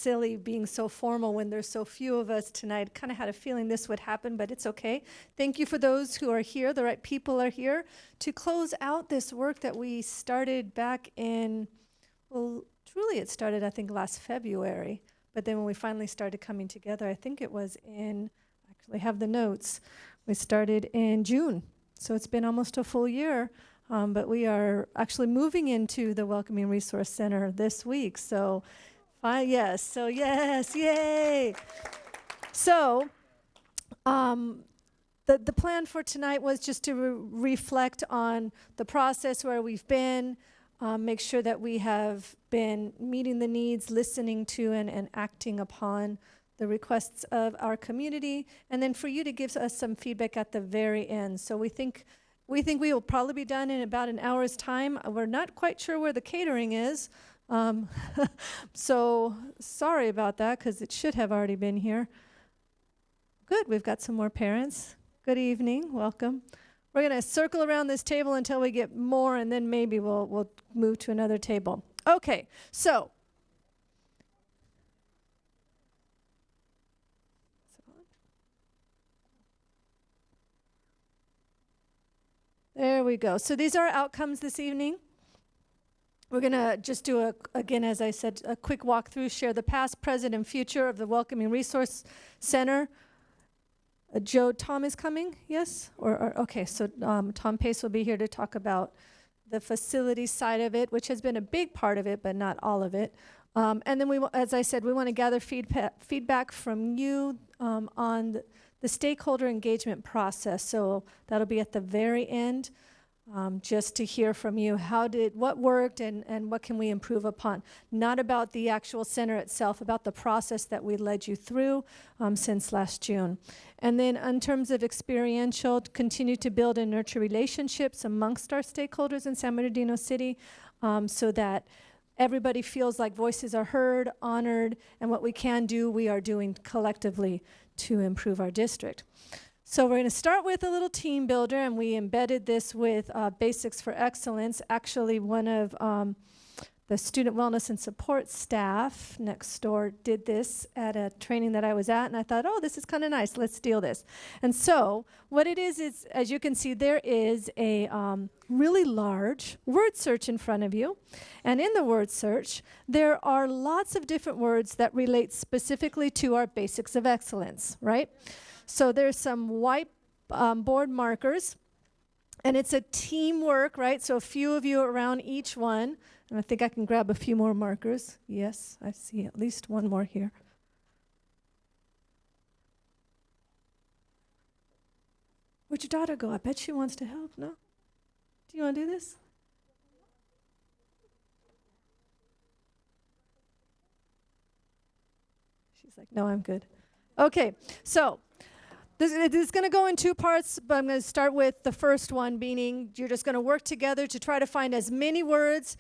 silly being so formal when there's so few of us tonight. Kind of had a feeling this would happen, but it's okay. Thank you for those who are here. The right people are here to close out this work that we started back in, well, truly it started, I think, last February. But then when we finally started coming together, I think it was in, actually have the notes, we started in June. So it's been almost a full year. But we are actually moving into the Welcoming Resource Center this week. So, yes, yay! So, the plan for tonight was just to reflect on the process where we've been, make sure that we have been meeting the needs, listening to and acting upon the requests of our community, and then for you to give us some feedback at the very end. So we think we will probably be done in about an hour's time. We're not quite sure where the catering is. So sorry about that, because it should have already been here. Good, we've got some more parents. Good evening, welcome. We're gonna circle around this table until we get more, and then maybe we'll move to another table. Okay, so. There we go. So these are our outcomes this evening. We're going to just do, again, as I said, a quick walkthrough, share the past, present, and future of the Welcoming Resource Center. Joe Tom is coming, yes? Okay, so Tom Pace will be here to talk about the facility side of it, which has been a big part of it, but not all of it. And then, as I said, we want to gather feedback from you on the stakeholder engagement process. So that'll be at the very end, just to hear from you. What worked and what can we improve upon? Not about the actual center itself, about the process that we led you through since last June. And then in terms of experiential, continue to build and nurture relationships amongst our stakeholders in San Bernardino City, so that everybody feels like voices are heard, honored, and what we can do, we are doing collectively to improve our district. So we're going to start with a little team builder, and we embedded this with Basics for Excellence. Actually, one of the student wellness and support staff next door did this at a training that I was at, and I thought, oh, this is kind of nice. Let's steal this. And so what it is, as you can see, there is a really large word search in front of you. And in the word search, there are lots of different words that relate specifically to our Basics of Excellence, right? So there's some white board markers, and it's a teamwork, right? So a few of you around each one. And I think I can grab a few more markers. Yes, I see at least one more here. Where'd your daughter go? I bet she wants to help, no? Do you want to do this? She's like, no, I'm good. Okay, so this is going to go in two parts, but I'm going to start with the first one, meaning you're just going to work together to try to find as many words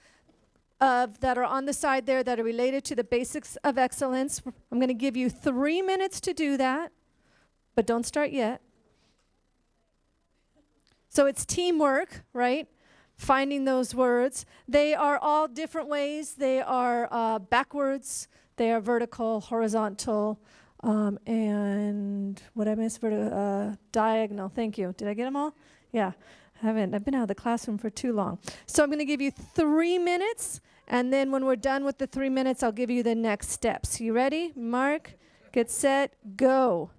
that are on the side there that are related to the Basics of Excellence. I'm going to give you 3 minutes to do that, but don't start yet. So it's teamwork, right? Finding those words. They are all different ways. They are backwards. They are vertical, horizontal, and what I missed? Diagonal. Thank you. Did I get them all? Yeah. I've been out of the classroom for too long. So I'm going to give you 3 minutes, and then when we're done with the 3 minutes, I'll give you the next steps. You ready? Mark, get set, go.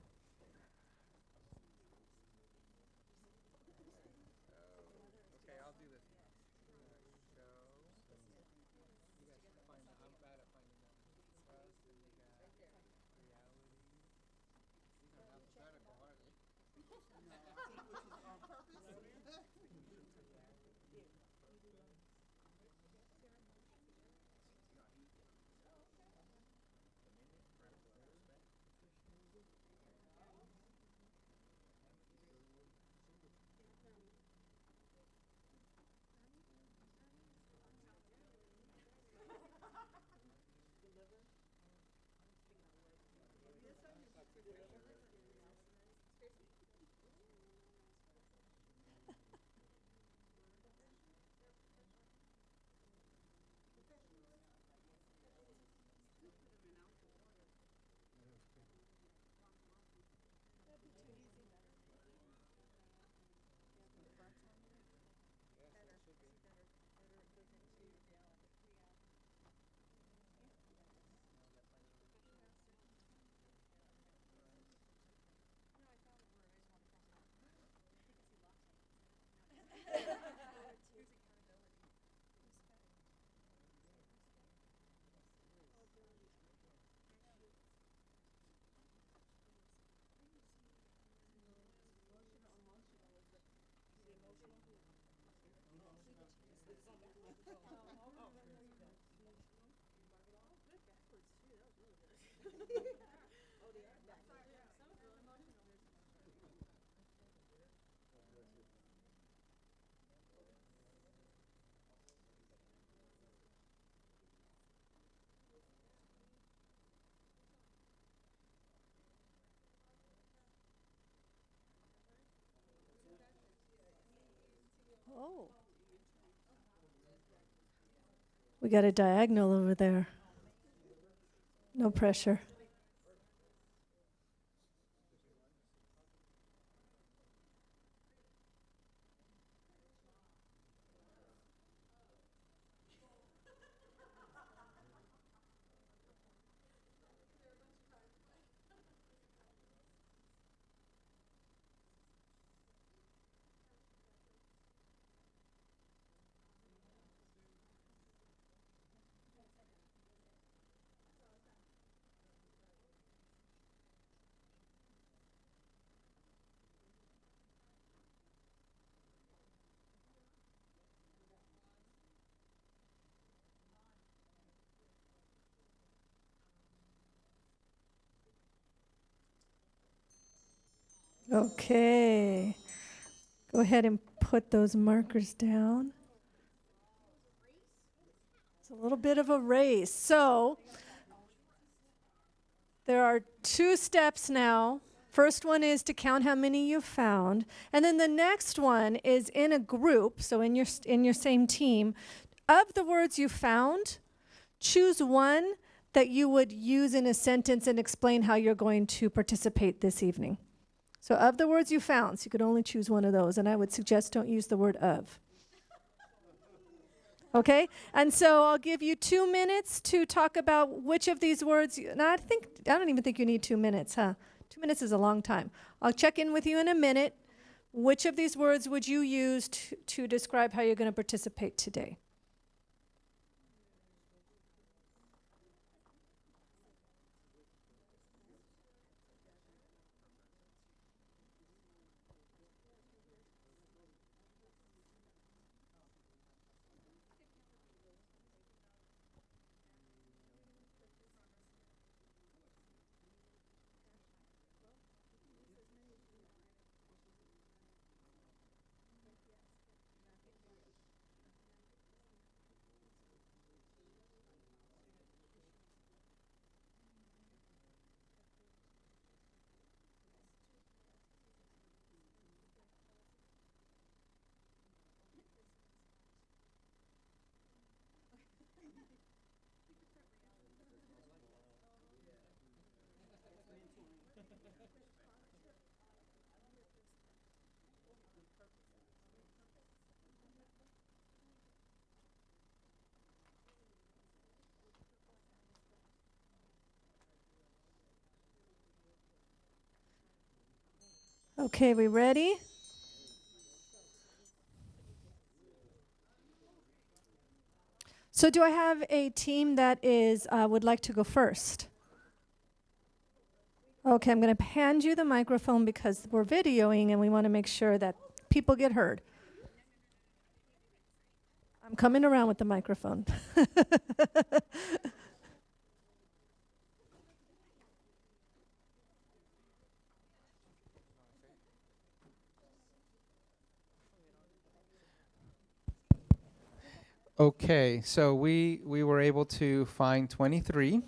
Oh. We got a diagonal over there. No pressure. Okay. Go ahead and put those markers down. It's a little bit of a race. So there are 2 steps now. First one is to count how many you've found. And then the next one is in a group, so in your same team. Of the words you found, choose one that you would use in a sentence and explain how you're going to participate this evening. So of the words you found, so you could only choose one of those, and I would suggest don't use the word of. Okay? And so I'll give you 2 minutes to talk about which of these words, I don't even think you need 2 minutes, huh? 2 minutes is a long time. I'll check in with you in a minute. Which of these words would you use to describe how you're going to participate today? Okay, we ready? So do I have a team that would like to go first? Okay, I'm going to hand you the microphone because we're videoing and we want to make sure that people get heard. I'm coming around with the microphone. Okay, so we were able to find 23.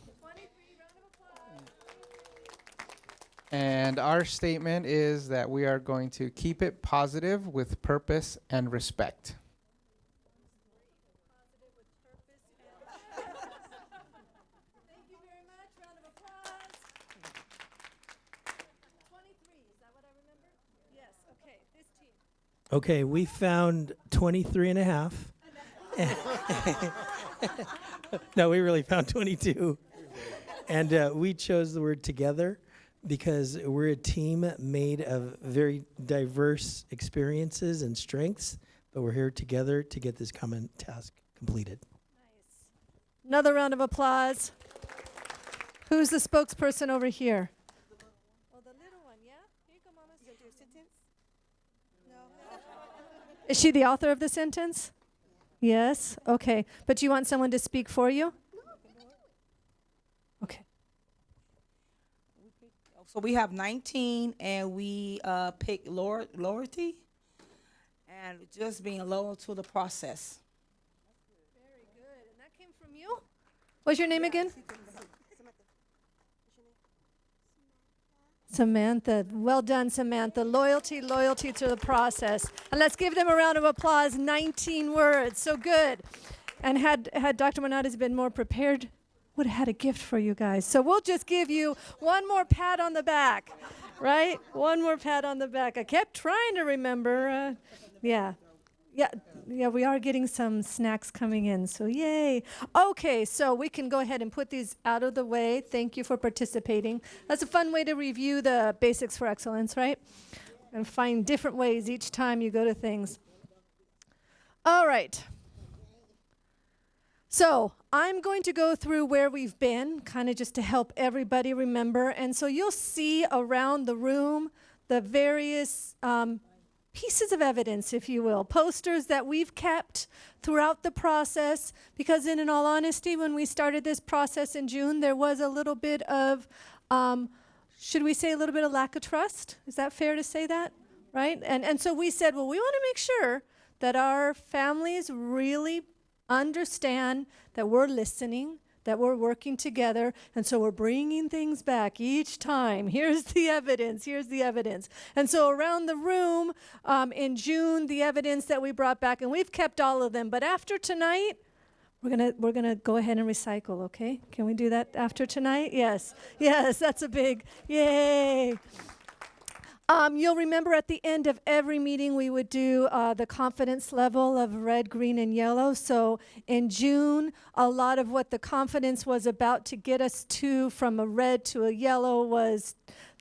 And our statement is that we are going to keep it positive with purpose and respect. Thank you very much. Round of applause. 23, is that what I remember? Yes, okay, this team. Okay, we found 23 and a half. No, we really found 22. And we chose the word together because we're a team made of very diverse experiences and strengths, but we're here together to get this common task completed. Nice. Another round of applause. Who's the spokesperson over here? Oh, the little one, yeah? Here you go, Mama. You do a sentence? No. Is she the author of the sentence? Yes? Okay. But do you want someone to speak for you? Okay. So we have 19, and we pick loyalty and just being loyal to the process. Very good. And that came from you? What's your name again? Samantha. Well done, Samantha. Loyalty to the process. And let's give them a round of applause. 19 words. So good. And had Dr. Monades been more prepared, would have had a gift for you guys. So we'll just give you one more pat on the back, right? One more pat on the back. I kept trying to remember. Yeah, we are getting some snacks coming in, so yay. Okay, so we can go ahead and put these out of the way. Thank you for participating. That's a fun way to review the basics for excellence, right? And find different ways each time you go to things. All right. So I'm going to go through where we've been, kind of just to help everybody remember. And so you'll see around the room the various pieces of evidence, if you will, posters that we've kept throughout the process. Because in all honesty, when we started this process in June, there was a little bit of, should we say a little bit of lack of trust? Is that fair to say that? Right? And so we said, well, we want to make sure that our families really understand that we're listening, that we're working together, and so we're bringing things back each time. Here's the evidence. And so around the room in June, the evidence that we brought back, and we've kept all of them, but after tonight, we're gonna go ahead and recycle, okay? Can we do that after tonight? Yes, that's a big yay. You'll remember at the end of every meeting, we would do the confidence level of red, green, and yellow. So in June, a lot of what the confidence was about to get us to from a red to a yellow was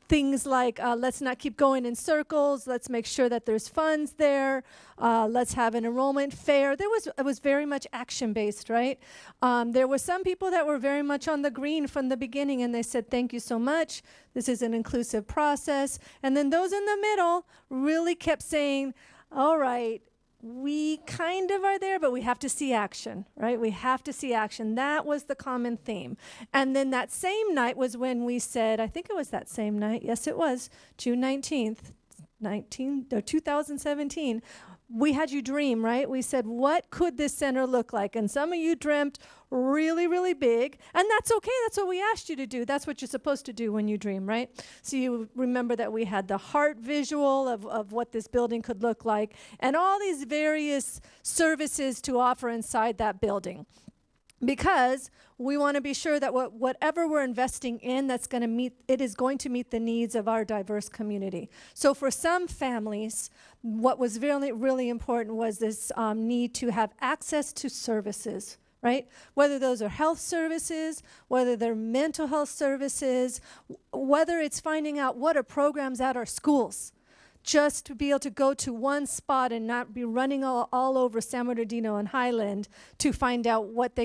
things like let's not keep going in circles. Let's make sure that there's funds there. Let's have an enrollment fair. It was very much action-based, right? There were some people that were very much on the green from the beginning, and they said, thank you so much. This is an inclusive process. And then those in the middle really kept saying, all right, we kind of are there, but we have to see action, right? We have to see action. That was the common theme. And then that same night was when we said, I think it was that same night. Yes, it was June 19th, 2017. We had you dream, right? We said, what could this center look like? And some of you dreamt really, really big. And that's okay. That's what we asked you to do. That's what you're supposed to do when you dream, right? So you remember that we had the heart visual of what this building could look like and all these various services to offer inside that building. Because we want to be sure that whatever we're investing in, it is going to meet the needs of our diverse community. So for some families, what was really, really important was this need to have access to services, right? Whether those are health services, whether they're mental health services, whether it's finding out what are programs at our schools. Just to be able to go to one spot and not be running all over San Bernardino and Highland to find out what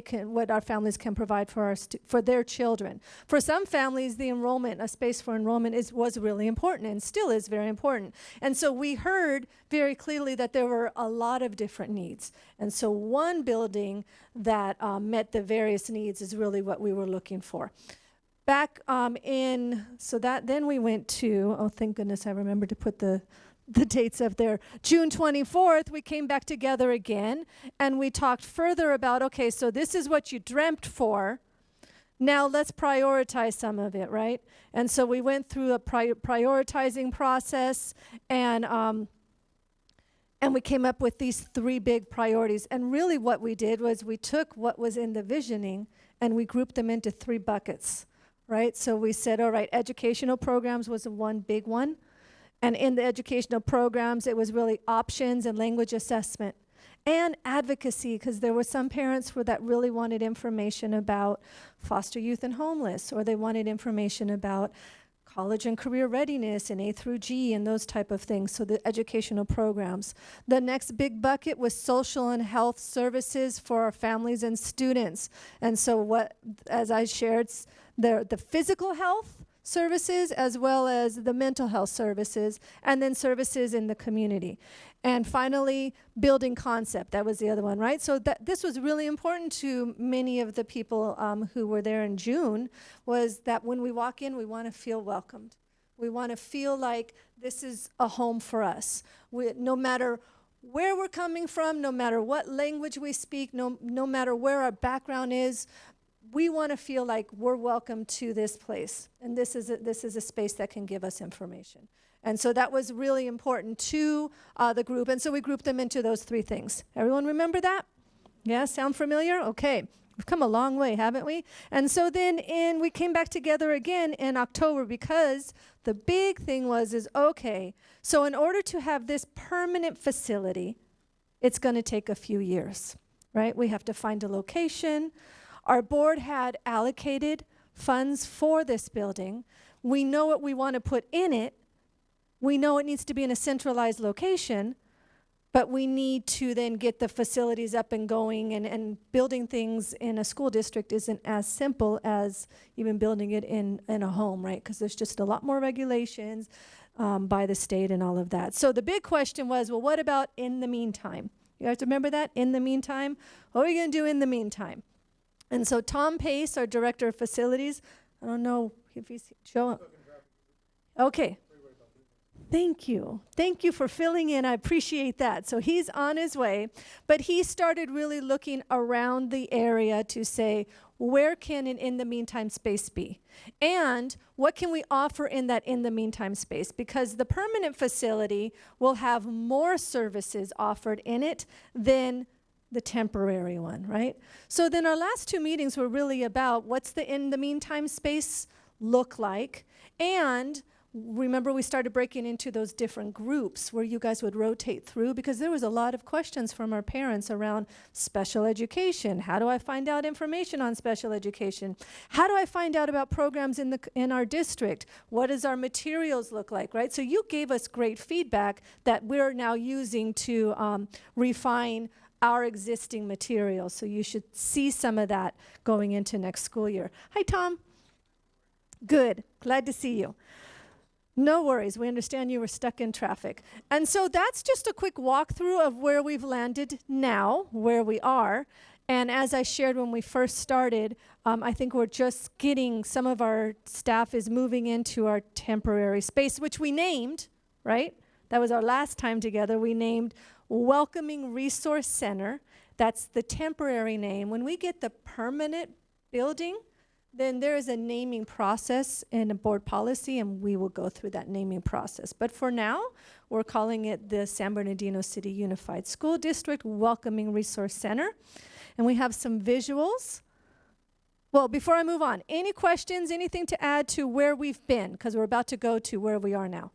our families can provide for for their children. For some families, the enrollment, a space for enrollment was really important and still is very important. And so we heard very clearly that there were a lot of different needs. And so one building that met the various needs is really what we were looking for. Back then we went to, oh, thank goodness I remembered to put the dates up there. June 24th, we came back together again, and we talked further about, okay, so this is what you dreamt for. Now let's prioritize some of it, right? And so we went through a prioritizing process, and we came up with these 3 big priorities. And really what we did was we took what was in the visioning, and we grouped them into 3 buckets. Right? So we said, all right, educational programs was one big one. And in the educational programs, it was really options and language assessment and advocacy, because there were some parents that really wanted information about foster youth and homeless, or they wanted information about college and career readiness and A through G and those type of things, so the educational programs. The next big bucket was social and health services for our families and students. And so as I shared, the physical health services as well as the mental health services, and then services in the community. And finally, building concept. That was the other one, right? So this was really important to many of the people who were there in June, was that when we walk in, we want to feel welcomed. We want to feel like this is a home for us. No matter where we're coming from, no matter what language we speak, no matter where our background is, we want to feel like we're welcome to this place. And this is a space that can give us information. And so that was really important to the group. And so we grouped them into those three things. Everyone remember that? Yeah, sound familiar? Okay. We've come a long way, haven't we? And so then we came back together again in October, because the big thing is okay, so in order to have this permanent facility, it's going to take a few years, right? We have to find a location. Our board had allocated funds for this building. We know what we want to put in it. We know it needs to be in a centralized location, but we need to then get the facilities up and going, and building things in a school district isn't as simple as even building it in a home, right? Because there's just a lot more regulations by the state and all of that. So the big question was, well, what about in the meantime? You guys remember that? In the meantime? What are we going to do in the meantime? And so Tom Pace, our director of facilities, I don't know if he's showing. Okay. Thank you. Thank you for filling in. I appreciate that. So he's on his way, but he started really looking around the area to say, where can an in the meantime space be? And what can we offer in that in the meantime space? Because the permanent facility will have more services offered in it than the temporary one, right? So then our last two meetings were really about what's the in the meantime space look like, and remember, we started breaking into those different groups where you guys would rotate through, because there was a lot of questions from our parents around special education. How do I find out information on special education? How do I find out about programs in our district? What does our materials look like, right? So you gave us great feedback that we're now using to refine our existing materials. So you should see some of that going into next school year. Hi, Tom. Good. Glad to see you. No worries. We understand you were stuck in traffic. And so that's just a quick walkthrough of where we've landed now, where we are. And as I shared when we first started, I think we're just getting, some of our staff is moving into our temporary space, which we named, right? That was our last time together. We named Welcoming Resource Center. That's the temporary name. When we get the permanent building, then there is a naming process and a board policy, and we will go through that naming process. But for now, we're calling it the San Bernardino City Unified School District Welcoming Resource Center. And we have some visuals. Well, before I move on, any questions, anything to add to where we've been? Because we're about to go to where we are now.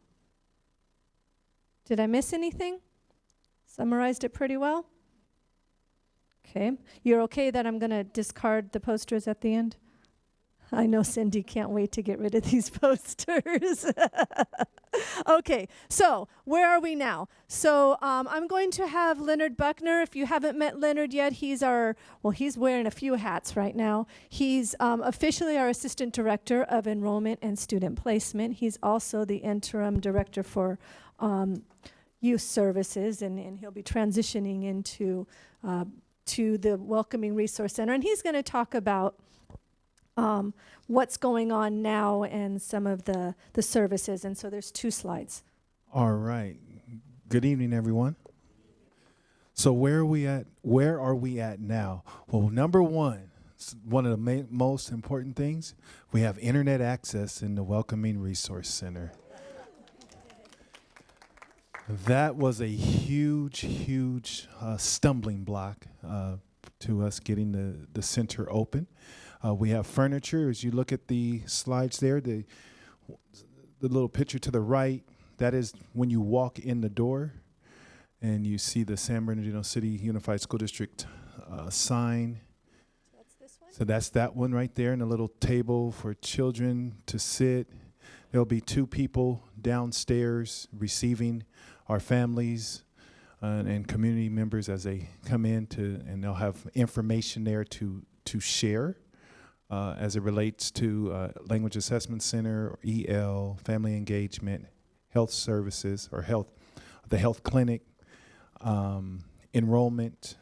Did I miss anything? Summarized it pretty well? Okay. You're okay that I'm going to discard the posters at the end? I know Cindy can't wait to get rid of these posters. Okay, so where are we now? So I'm going to have Leonard Buckner. If you haven't met Leonard yet, he's wearing a few hats right now. He's officially our Assistant Director of Enrollment and Student Placement. He's also the Interim Director for Youth Services, and he'll be transitioning into to the Welcoming Resource Center. And he's going to talk about what's going on now and some of the services. And so there's 2 slides. All right. Good evening, everyone. So where are we at? Where are we at now? Well, number one of the most important things, we have internet access in the Welcoming Resource Center. That was a huge stumbling block to us getting the center open. We have furniture. As you look at the slides there, the little picture to the right, that is when you walk in the door and you see the San Bernardino City Unified School District sign. That's this one? So that's that one right there, and a little table for children to sit. There'll be 2 people downstairs receiving our families and community members as they come in and they'll have information there to share. As it relates to Language Assessment Center, or EL, family engagement, health services, or the health clinic, enrollment,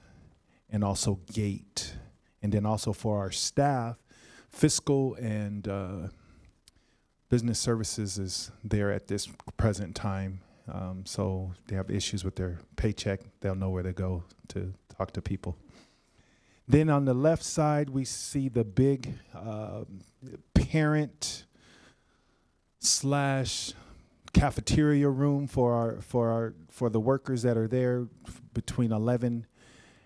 and also gate. And then also for our staff, fiscal and business services is there at this present time. So if they have issues with their paycheck, they'll know where to go to talk to people. Then on the left side, we see the big parent / cafeteria room for the workers that are there. Between 11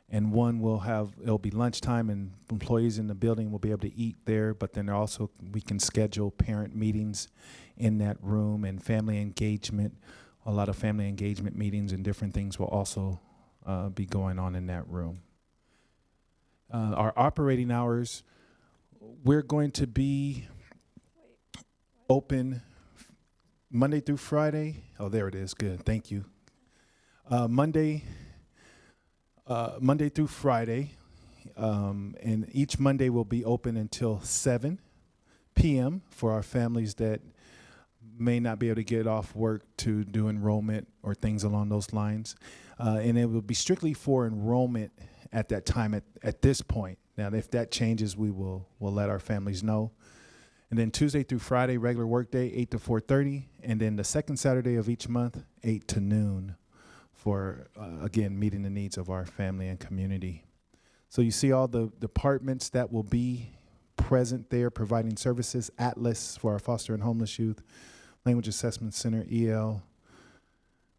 and 1, it'll be lunchtime, and employees in the building will be able to eat there. But then also we can schedule parent meetings in that room, and family engagement. A lot of family engagement meetings and different things will also be going on in that room. Our operating hours, we're going to be open Monday through Friday. Oh, there it is. Good. Thank you. Monday through Friday, and each Monday will be open until 7 p.m. for our families that may not be able to get off work to do enrollment or things along those lines. And it will be strictly for enrollment at that time at this point. Now, if that changes, we'll let our families know. And then Tuesday through Friday, regular work day, 8 to 4:30. And then the second Saturday of each month, 8 to noon for, again, meeting the needs of our family and community. So you see all the departments that will be present there providing services. Atlas for our foster and homeless youth, Language Assessment Center, EL,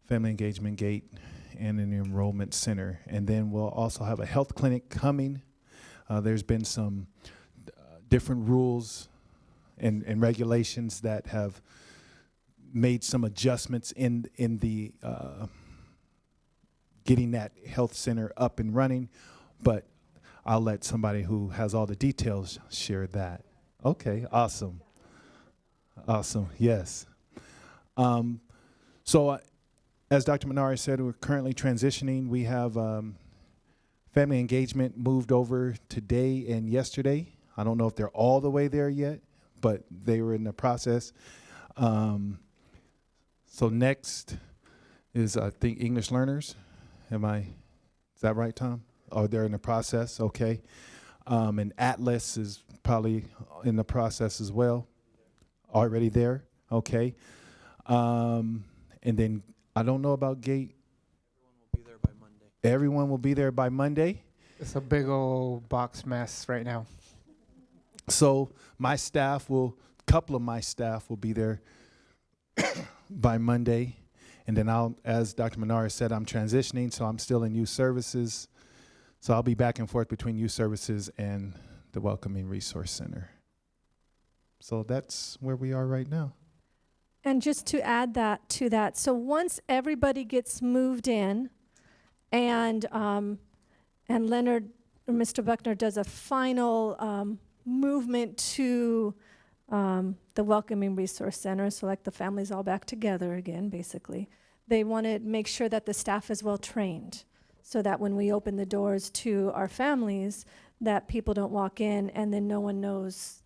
Family Engagement Gate, and an enrollment center. And then we'll also have a health clinic coming. There's been some different rules and regulations that have made some adjustments in the getting that health center up and running, but I'll let somebody who has all the details share that. Okay, awesome. Awesome, yes. So as Dr. Menard said, we're currently transitioning. We have family engagement moved over today and yesterday. I don't know if they're all the way there yet, but they were in the process. So next is, I think, English learners. Is that right, Tom? Oh, they're in the process, okay. And Atlas is probably in the process as well. Already there, okay. And then I don't know about Gate. Everyone will be there by Monday. Everyone will be there by Monday. It's a big old box mess right now. So couple of my staff will be there by Monday. And then as Dr. Menard said, I'm transitioning, so I'm still in youth services. So I'll be back and forth between youth services and the Welcoming Resource Center. So that's where we are right now. And just to add that to that, so once everybody gets moved in, and Leonard or Mr. Buckner does a final movement to the Welcoming Resource Center, so like the family's all back together again, basically. They want to make sure that the staff is well trained, so that when we open the doors to our families, that people don't walk in and then no one knows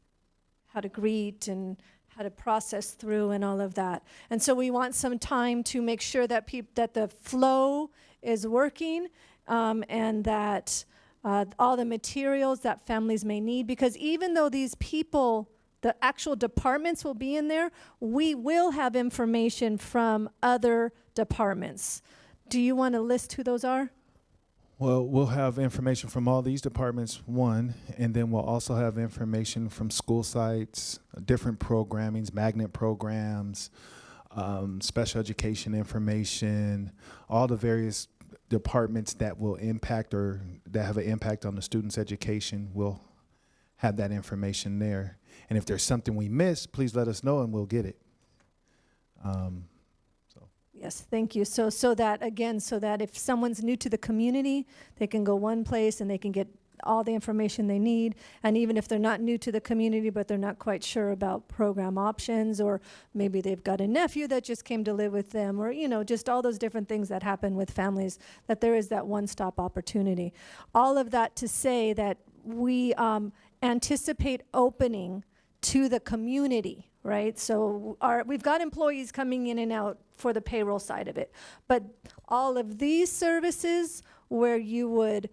how to greet and how to process through and all of that. And so we want some time to make sure that that the flow is working, and that all the materials that families may need, because even though these people, the actual departments will be in there, we will have information from other departments. Do you want to list who those are? Well, we'll have information from all these departments, one, and then we'll also have information from school sites, different programmings, magnet programs, special education information, all the various departments that will impact or that have an impact on the student's education. We'll have that information there. And if there's something we miss, please let us know and we'll get it. Yes, thank you. So that if someone's new to the community, they can go one place and they can get all the information they need. And even if they're not new to the community, but they're not quite sure about program options, or maybe they've got a nephew that just came to live with them, or, just all those different things that happen with families, that there is that one-stop opportunity. All of that to say that we anticipate opening to the community right? So we've got employees coming in and out for the payroll side of it. But all of these services where you would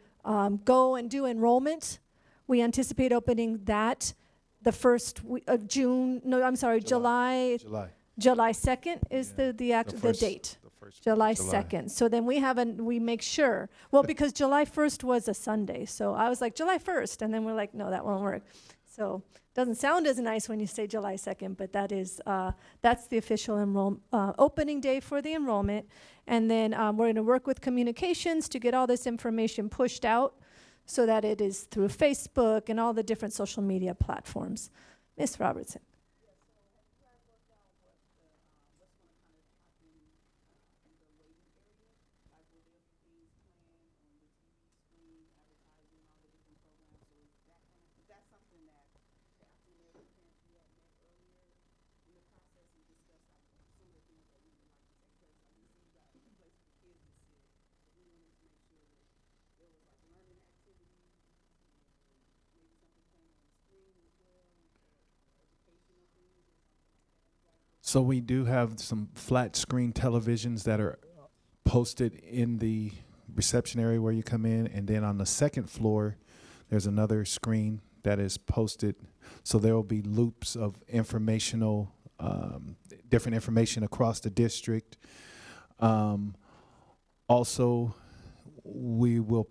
go and do enrollment, we anticipate opening that the first of June, no, I'm sorry, July 2nd is the date. July 2nd. So then we make sure, well, because July 1st was a Sunday. So I was like, July 1st. And then we're like, no, that won't work. So it doesn't sound as nice when you say July 2nd, but that's the official opening day for the enrollment. And then we're going to work with communications to get all this information pushed out so that it is through Facebook and all the different social media platforms. Ms. Robertson. So we do have some flat screen televisions that are posted in the reception area where you come in, and then on the second floor, there's another screen that is posted. So there will be loops of different information across the district. Also, we will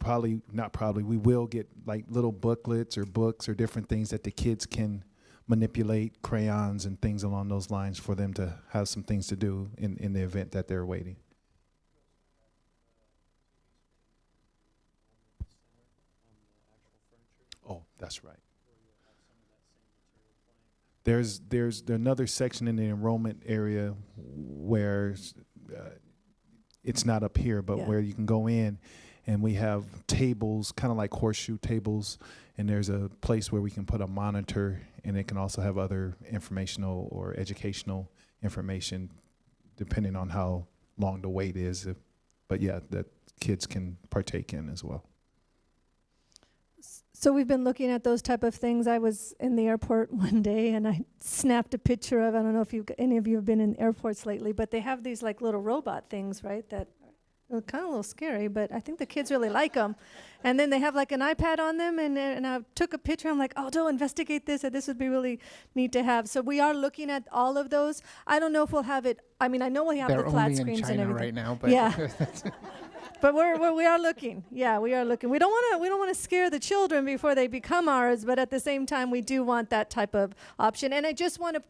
we will get like little booklets or books or different things that the kids can manipulate, crayons and things along those lines for them to have some things to do in the event that they're waiting. Oh, that's right. There's another section in the enrollment area where it's not up here, but where you can go in, and we have tables, kind of like horseshoe tables, and there's a place where we can put a monitor, and it can also have other informational or educational information depending on how long the wait is. But yeah, that kids can partake in as well. So we've been looking at those type of things. I was in the airport one day and I snapped a picture of, I don't know if any of you have been in airports lately, but they have these like little robot things, right, that are kind of a little scary, but I think the kids really like them. And then they have like an iPad on them, and I took a picture. I'm like, oh, don't investigate this. This would be really neat to have. So we are looking at all of those. I don't know if we'll have it. I mean, I know we have They're the flat only in screens and China everything. right now, but yeah. But we are looking. Yeah, we are looking. We don't want to scare the children before they become ours, but at the same time, we do want that type of option. And I just want to,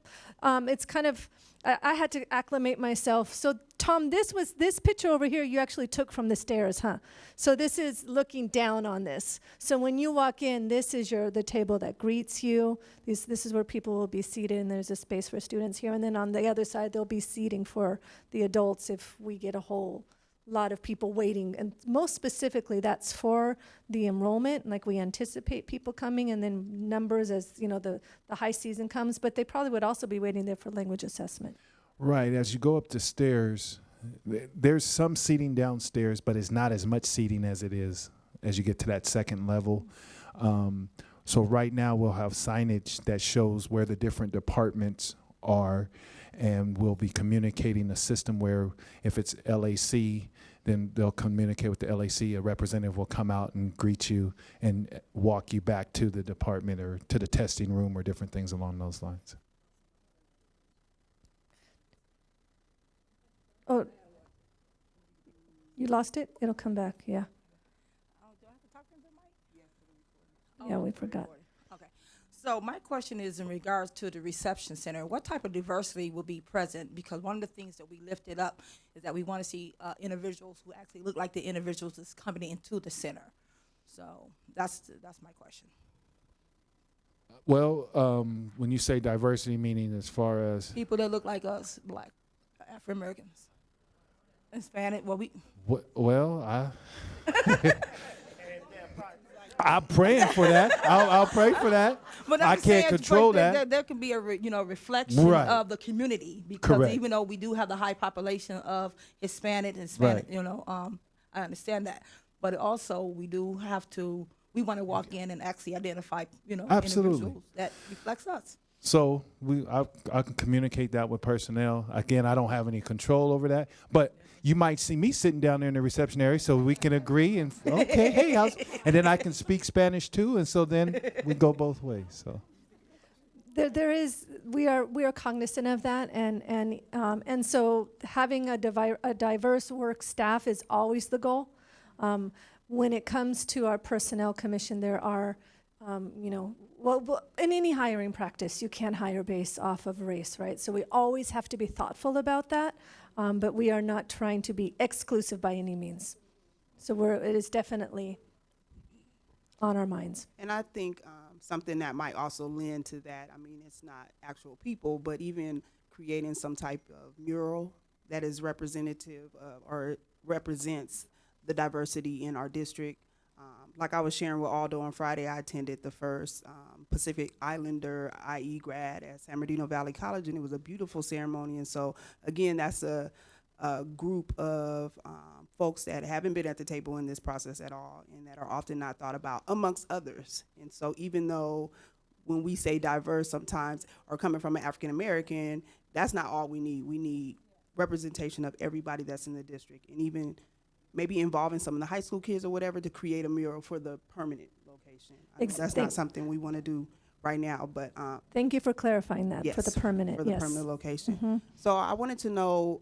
it's kind of, I had to acclimate myself. So Tom, this picture over here you actually took from the stairs, huh? So this is looking down on this. So when you walk in, this is the table that greets you. This is where people will be seated, and there's a space for students here. And then on the other side, there'll be seating for the adults if we get a whole lot of people waiting. And most specifically, that's for the enrollment. Like we anticipate people coming, and then numbers as the high season comes, but they probably would also be waiting there for language assessment. Right. As you go up the stairs, there's some seating downstairs, but it's not as much seating as it is as you get to that second level. So right now we'll have signage that shows where the different departments are, and we'll be communicating a system where if it's LAC, then they'll communicate with the LAC. A representative will come out and greet you and walk you back to the department or to the testing room or different things along those lines. Oh, you lost it? It'll come back, yeah. Oh, do I have to talk into the mic? Yeah, we forgot. Okay. So my question is in regards to the reception center. What type of diversity will be present? Because one of the things that we lifted up is that we want to see individuals who actually look like the individuals that's coming into the center. So that's my question. Well, when you say diversity, meaning as far as People that look like us, Black, African Americans, Hispanic. I'm praying for that. I'll pray for that. But I I'm can't saying, control but that. There can be a reflection Right. of the community, because Correct. even though we do have the high population of Hispanic, Right. I understand that, but also we want to walk in and actually identify Absolutely. individuals that reflects us. So I can communicate that with personnel. Again, I don't have any control over that, but you might see me sitting down there in the reception area, so we can agree and okay, hey, and then I can speak Spanish too, and so then we go both ways. So we are cognizant of that, and so having a diverse work staff is always the goal. When it comes to our personnel commission, there are, well, in any hiring practice, you can't hire based off of race, right? So we always have to be thoughtful about that, but we are not trying to be exclusive by any means. So it is definitely on our minds. And I think something that might also lend to that, I mean, it's not actual people, but even creating some type of mural that is representative or represents the diversity in our district. Like I was sharing with Aldo on Friday, I attended the first Pacific Islander IE grad at San Bernardino Valley College, and it was a beautiful ceremony. And so, again, that's a group of folks that haven't been at the table in this process at all and that are often not thought about, amongst others. And so even though when we say diverse sometimes, or coming from an African American, that's not all we need. We need representation of everybody that's in the district, and even maybe involving some of the high school kids or whatever to create a mural for the permanent location. That's not something we want to do right now, but Thank you for clarifying that, yes, for the permanent. for the yes. permanent location. Mhm. So I wanted to know,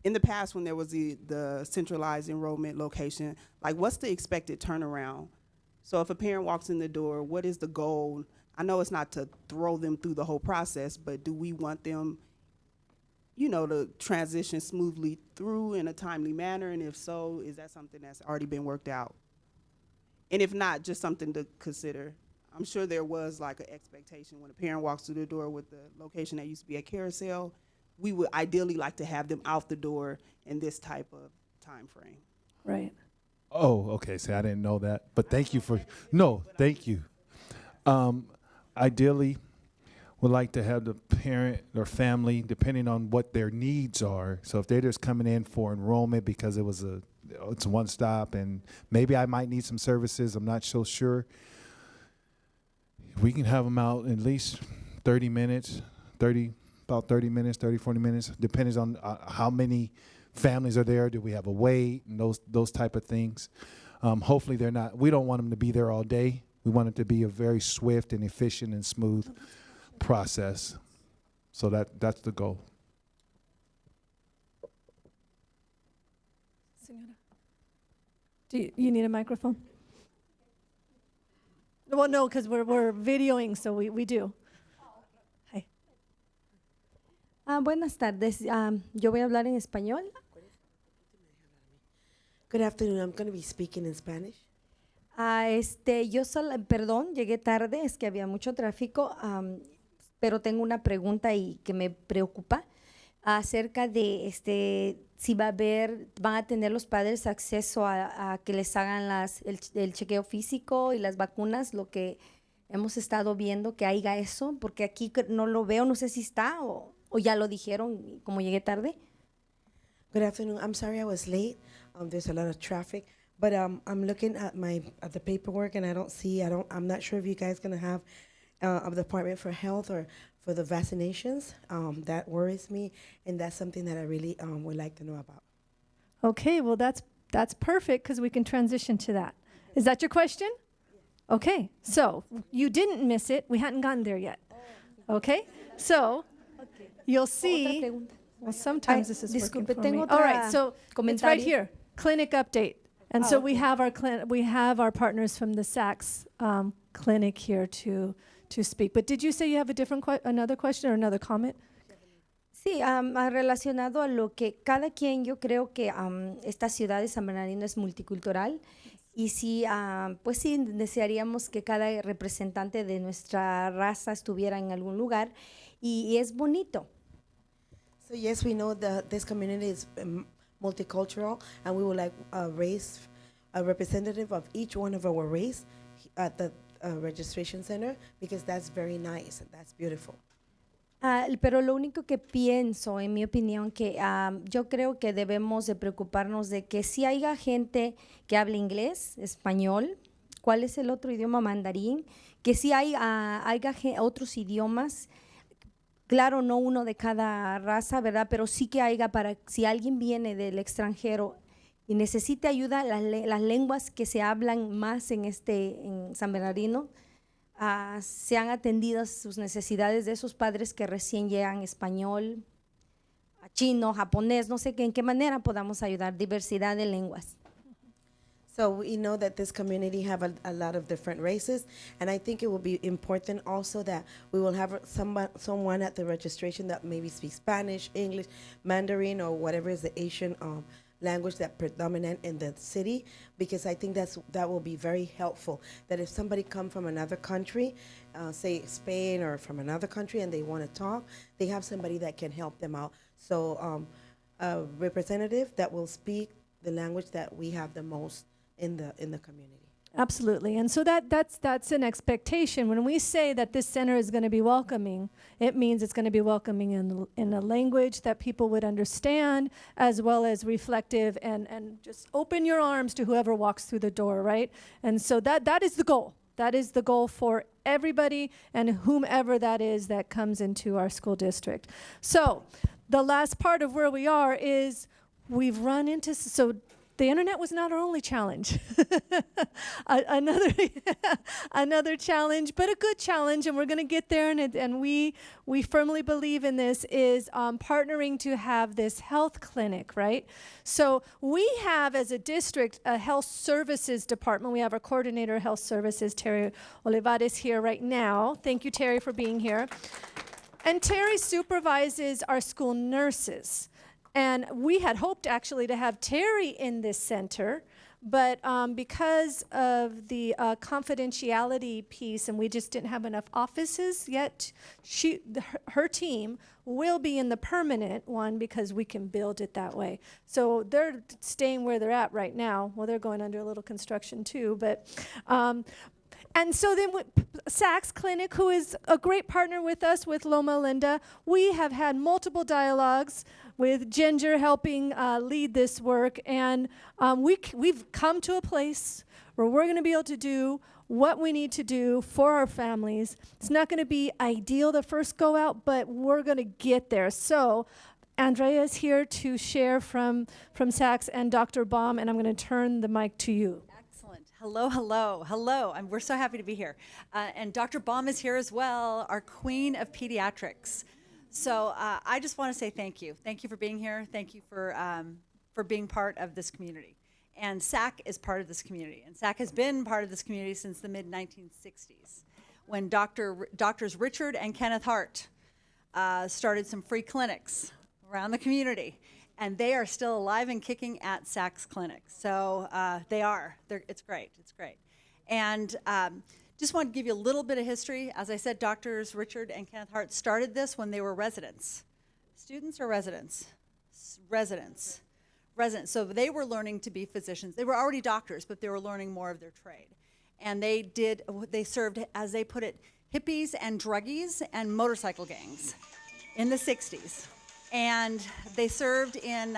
in the past when there was the centralized enrollment location, like what's the expected turnaround? So if a parent walks in the door, what is the goal? I know it's not to throw them through the whole process, but do we want them, to transition smoothly through in a timely manner? And if so, is that something that's already been worked out? And if not, just something to consider. I'm sure there was like an expectation when a parent walks through the door with the location that used to be a carousel, we would ideally like to have them out the door in this type of time frame. Right. oh, okay. See, I didn't know that, but thank you thank you. Ideally, would like to have the parent or family, depending on what their needs are. So if they're just coming in for enrollment because it's one stop, and maybe I might need some services, I'm not so sure. We can have them out at least 30 minutes, 30 minutes, 40 minutes, depends on how many families are there. Do we have a wait and those type of things? Hopefully we don't want them to be there all day. We want it to be a very swift and efficient and smooth process. So that's the goal. Señora. Do you need a microphone? Well, no, because we're videoing, so we do. Hi. Buenas tardes. Yo voy a hablar en español. Good afternoon. I'm going to be speaking in Spanish. Perdón, llegué tarde, es que había mucho tráfico, pero tengo una pregunta y que me preocupa acerca de si van a tener los padres acceso a que les hagan el chequeo físico y las vacunas, lo que hemos estado viendo que haya eso, porque aquí no lo veo, no sé si está o ya lo dijeron como llegué tarde. Good afternoon. I'm sorry I was late. There's a lot of traffic, but I'm looking at the paperwork and I'm not sure if you guys going to have a Department for Health or for the vaccinations. That worries me, and that's something that I really would like to know about. Okay, well, that's perfect because we can transition to that. Is that your question? Okay, so you didn't miss it. We hadn't gotten there yet. Okay, so you'll see. Well, sometimes this is working for me. All right, so it's right here, clinic update. And so we have our partners from the SACS clinic here to speak. But did you say you have another question or another comment? Sí, relacionado a lo que cada quien, yo creo que esta ciudad de San Bernardino es multicultural y sí, pues sí, desearíamos que cada representante de nuestra raza estuviera en algún lugar y es bonito. So yes, we know that this community is multicultural, and we would like a representative of each one of our race at the registration center, because that's very nice and that's beautiful. Pero lo único que pienso, en mi opinión, que yo creo que debemos de preocuparnos de que si haya gente que hable inglés, español, ¿cuál es el otro idioma? Mandarín, que si haya otros idiomas, Claro, no uno de cada raza, ¿verdad? Pero sí que haya para, si alguien viene del extranjero y necesita ayuda, las lenguas que se hablan más en San Bernardino, sean atendidas sus necesidades de esos padres que recién llegan, español, chino, japonés, no sé en qué manera podamos ayudar, diversidad de lenguas. So we know that this community have a lot of different races, and I think it will be important also that we will have someone at the registration that maybe speaks Spanish, English, Mandarin, or whatever is the Asian language that predominant in the city, because I think that will be very helpful. That if somebody come from another country, say Spain or from another country, and they want to talk, they have somebody that can help them out. So a representative that will speak the language that we have the most in the community. Absolutely. And so that's an expectation. When we say that this center is going to be welcoming, it means it's going to be welcoming in a language that people would understand, as well as reflective, and just open your arms to whoever walks through the door, right? And so that is the goal. That is the goal for everybody and whomever that is that comes into our school district. So the last part of where we are is we've run into, so the internet was not our only challenge. Another challenge, but a good challenge, and we're going to get there, and we firmly believe in this, is partnering to have this health clinic, right? So we have, as a district, a health services department. We have our coordinator of health services, Terry Olivares, here right now. Thank you, Terry, for being here. And Terry supervises our school nurses. And we had hoped actually to have Terry in this center, but because of the confidentiality piece, and we just didn't have enough offices yet, her team will be in the permanent one because we can build it that way. So they're staying where they're at right now. Well, they're going under a little construction too, but and so then Saks Clinic, who is a great partner with us, with Loma Linda, we have had multiple dialogues with Ginger helping lead this work. And we've come to a place where we're going to be able to do what we need to do for our families. It's not going to be ideal the first go out, but we're going to get there. So Andrea is here to share from Saks and Dr. Baum, and I'm going to turn the mic to you. Hello, hello, hello. We're so happy to be here. And Dr. Baum is here as well, our queen of pediatrics. So I just want to say thank you. Thank you for being here. Thank you for being part of this community. And SAC is part of this community. And SAC has been part of this community since the mid-1960s, when Doctors Richard and Kenneth Hart started some free clinics around the community. And they are still alive and kicking at Saks Clinic. So they are. It's great. It's great. And just want to give you a little bit of history. As I said, Doctors Richard and Kenneth Hart started this when they were residents. Students or residents? Residents. So they were learning to be physicians. They were already doctors, but they were learning more of their trade. And they served, as they put it, hippies and druggies and motorcycle gangs in the 60s. And they served in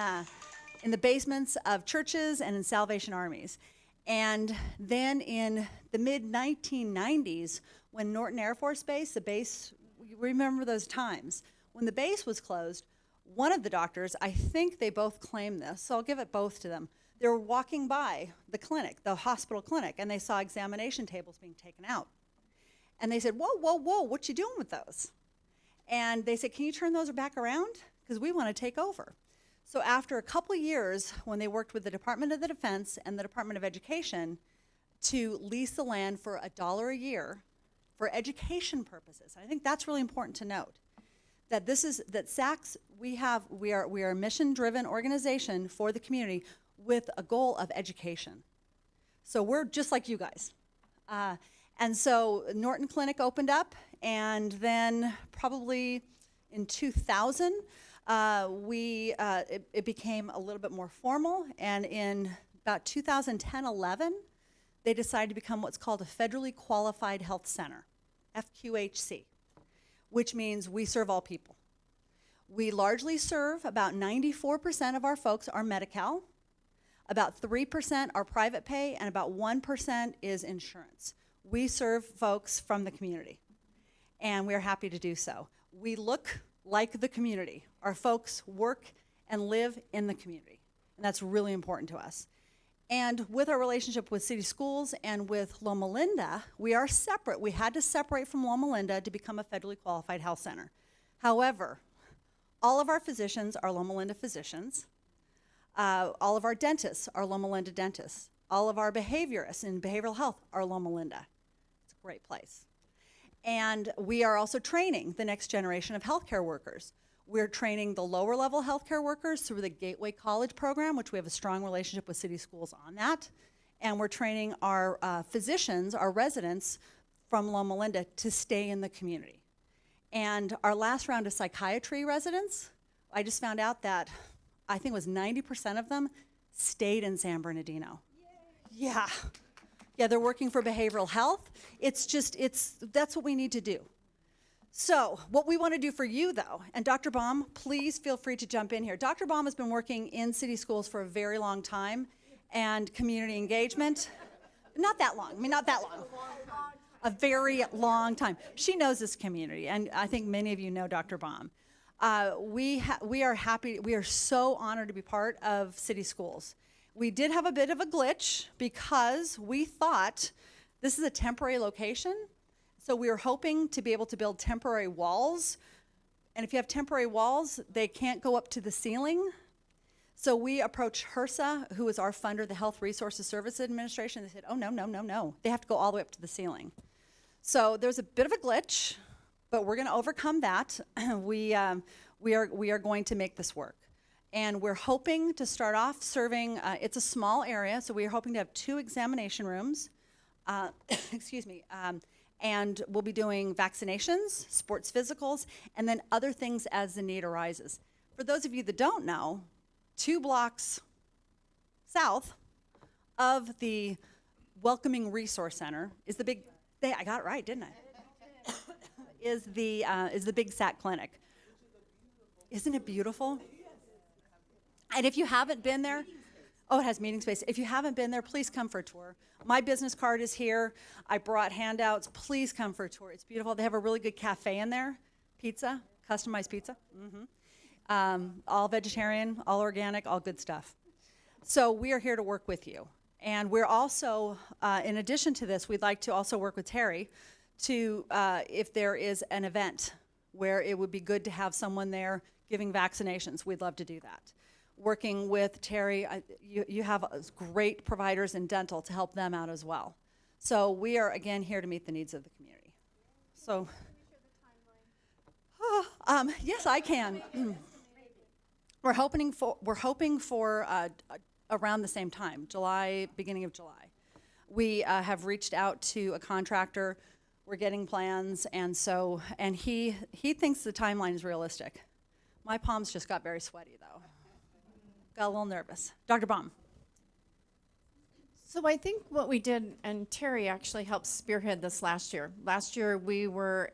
the basements of churches and in Salvation Armies. And then in the mid-1990s, when Norton Air Force Base, the base, you remember those times, when the base was closed, one of the doctors, I think they both claim this, so I'll give it both to them. They were walking by the clinic, the hospital clinic, and they saw examination tables being taken out. And they said, whoa, whoa, whoa, what you doing with those? And they said, can you turn those back around? Because we want to take over. So after a couple of years, when they worked with the Department of the Defense and the Department of Education to lease the land for $1 a year for education purposes, I think that's really important to note. That SACS, we are a mission-driven organization for the community with a goal of education. So we're just like you guys. And so Norton Clinic opened up, and then probably in 2000, it became a little bit more formal, and in about 2010-11, they decided to become what's called a federally qualified health center, FQHC, which means we serve all people. We largely serve, about 94% of our folks are Medi-Cal, about 3% are private pay, and about 1% is insurance. We serve folks from the community, and we're happy to do so. we look like the community. Our folks work and live in the community, and that's really important to us. And with our relationship with City Schools and with Loma Linda, we are separate. We had to separate from Loma Linda to become a federally qualified health center. However, all of our physicians are Loma Linda physicians. All of our dentists are Loma Linda dentists. All of our behaviorists in behavioral health are Loma Linda. It's a great place. And we are also training the next generation of healthcare workers. We're training the lower level healthcare workers through the Gateway College program, which we have a strong relationship with City Schools on that. And we're training our physicians, our residents from Loma Linda to stay in the community. And our last round of psychiatry residents, I just found out that I think it was 90% of them stayed in San Bernardino. Yay. Yeah. Yeah, they're working for behavioral health. That's what we need to do. So what we want to do for you, though, and Dr. Baum, please feel free to jump in here. Dr. Baum has been working in City Schools for a very long time, and community engagement, not that long, not that long. A very long time. She knows this community, and I think many of you know Dr. Baum. We are happy, we are so honored to be part of City Schools. We did have a bit of a glitch because we thought this is a temporary location, so we were hoping to be able to build temporary walls. And if you have temporary walls, they can't go up to the ceiling. So we approached HRSA, who is our funder, the Health Resources Service Administration. They said, oh, no. They have to go all the way up to the ceiling. So there's a bit of a glitch, but we're going to overcome that. We are going to make this work. And we're hoping to start off serving, it's a small area, so we're hoping to have 2 examination rooms. Excuse me. And we'll be doing vaccinations, sports physicals, and then other things as the need arises. For those of you that don't know, 2 blocks south of the Welcoming Resource Center is the big, I got it right, didn't I? is the Big SAC Clinic. Isn't it beautiful? And if you haven't been there, oh, it has meeting space. If you haven't been there, please come for a tour. My business card is here. I brought handouts. Please come for a tour. It's beautiful. They have a really good cafe in there. Pizza, customized pizza. All vegetarian, all organic, all good stuff. So we are here to work with you. And we're also, in addition to this, we'd like to also work with Terry to, if there is an event where it would be good to have someone there giving vaccinations, we'd love to do that. Working with Terry, you have great providers in dental to help them out as well. So we are, again, here to meet the needs of the community. So, yes, I can. We're hoping for around the same time, July, beginning of July. We have reached out to a contractor. We're getting plans, and he thinks the timeline is realistic. My palms just got very sweaty, though. Got a little nervous. Dr. Baum. So I think what we did, and Terry actually helped spearhead this last year. Last year we were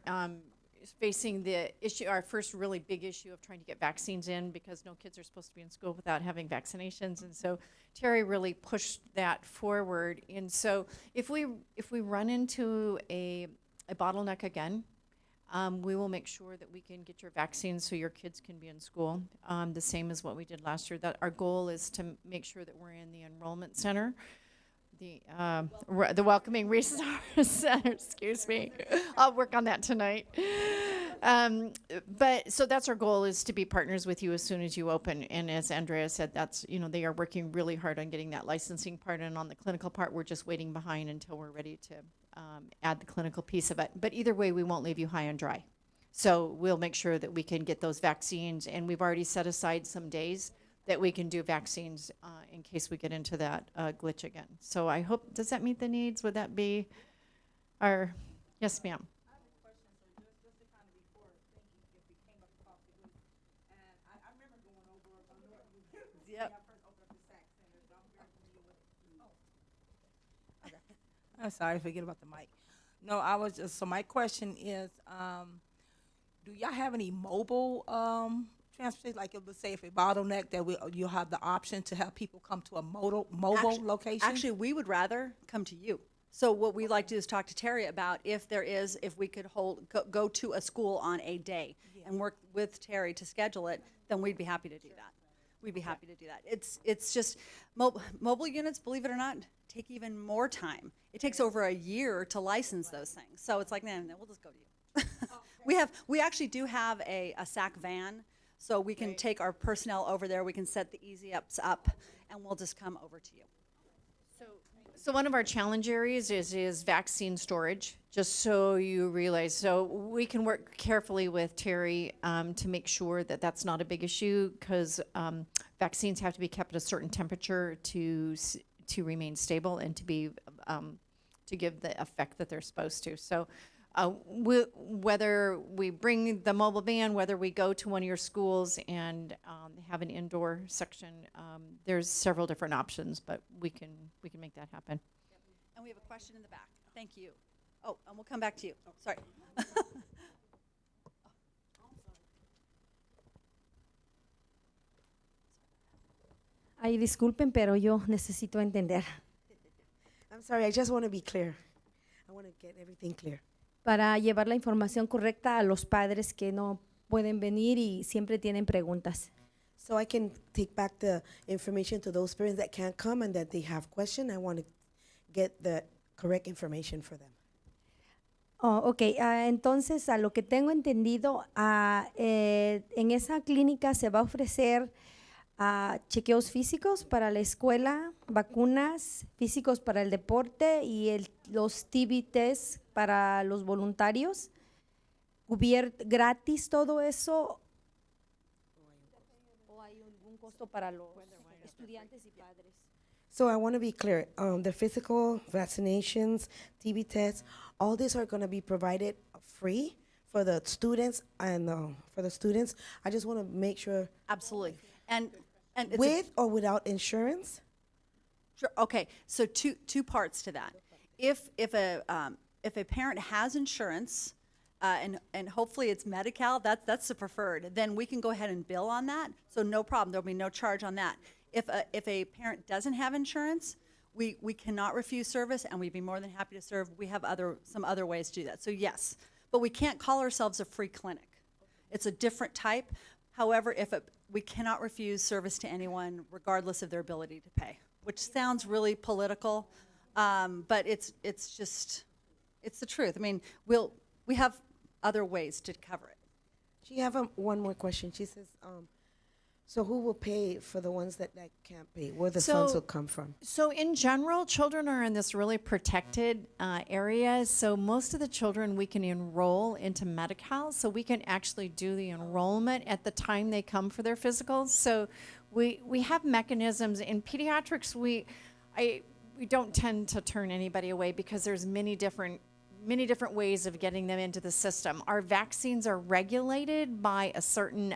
facing the issue, our first really big issue of trying to get vaccines in because no kids are supposed to be in school without having vaccinations. And so Terry really pushed that forward. And so if we run into a bottleneck again, we will make sure that we can get your vaccines so your kids can be in school, the same as what we did last year. That our goal is to make sure that we're in the enrollment center, the Welcoming Resource Center, excuse me. I'll work on that tonight. But so that's our goal, is to be partners with you as soon as you open. And as Andrea said, that's, they are working really hard on getting that licensing part, and on the clinical part, we're just waiting behind until we're ready to add the clinical piece of it. But either way, we won't leave you high and dry. So we'll make sure that we can get those vaccines, and we've already set aside some days that we can do vaccines in case we get into that glitch again. So I hope, does that meet the needs? Would that be our, yes, ma'am. I have a question. So just to kind of before thinking if we came across the group, and I remember going over, I know you Yep. first opened up the SAC Center, so I'm very familiar with it. Okay. I'm sorry, forget about the mic. No, I was just, so my question is, do y'all have any mobile transportation? Like, let's say if a bottleneck, that you'll have the option to have people come to a mobile location? Actually, we would rather come to you. So what we'd like to do is talk to Terry about if we could go to a school on a day and work with Terry to schedule it, then we'd be happy to do that. We'd be happy to do that. It's just, mobile units, believe it or not, take even more time. It takes over a year to license those things. So it's like, no, we'll just go to you. We actually do have a SAC van, so we can take our personnel over there, we can set the easy ups up, and we'll just come over to you. So one of our challenge areas is vaccine storage, just so you realize. So we can work carefully with Terry to make sure that that's not a big issue, because vaccines have to be kept at a certain temperature to remain stable and to give the effect that they're supposed to. So whether we bring the mobile van, whether we go to one of your schools and have an indoor section, there's several different options, but we can make that happen. And we have a question in the back. Thank you. Oh, and we'll come back to you. Sorry. Ay, disculpen, pero yo necesito entender. I'm sorry, I just want to be clear. I want to get everything clear. Para llevar la información correcta a los padres que no pueden venir y siempre tienen preguntas. So I can take back the information to those parents that can't come and that they have questions. I want to get the correct information for them. Oh, ok, entonces a lo que tengo entendido, en esa clínica se va a ofrecer chequeos físicos para la escuela, vacunas físicos para el deporte y los TB tests para los voluntarios. ¿Gratis todo eso? ¿O hay algún costo para los estudiantes y padres? So I want to be clear. The physical, vaccinations, TB tests, all these are going to be provided free for the students and I just want to make sure. Absolutely. And it's With or without insurance? Sure. Okay. So two parts to that. If a parent has insurance, and hopefully it's Medi-Cal, that's the preferred, then we can go ahead and bill on that. So no problem. There'll be no charge on that. If a parent doesn't have insurance, we cannot refuse service, and we'd be more than happy to serve. We have some other ways to do that. So yes, but we can't call ourselves a free clinic. It's a different type. However, we cannot refuse service to anyone regardless of their ability to pay, which sounds really political, but it's the truth. I mean, we have other ways to cover it. She have one more question. She says, so who will pay for the ones that can't pay? Where the funds will come from? So in general, children are in this really protected area. So most of the children we can enroll into Medi-Cal, so we can actually do the enrollment at the time they come for their physicals. So we have mechanisms. In pediatrics, we don't tend to turn anybody away because there's many different ways of getting them into the system. Our vaccines are regulated by a certain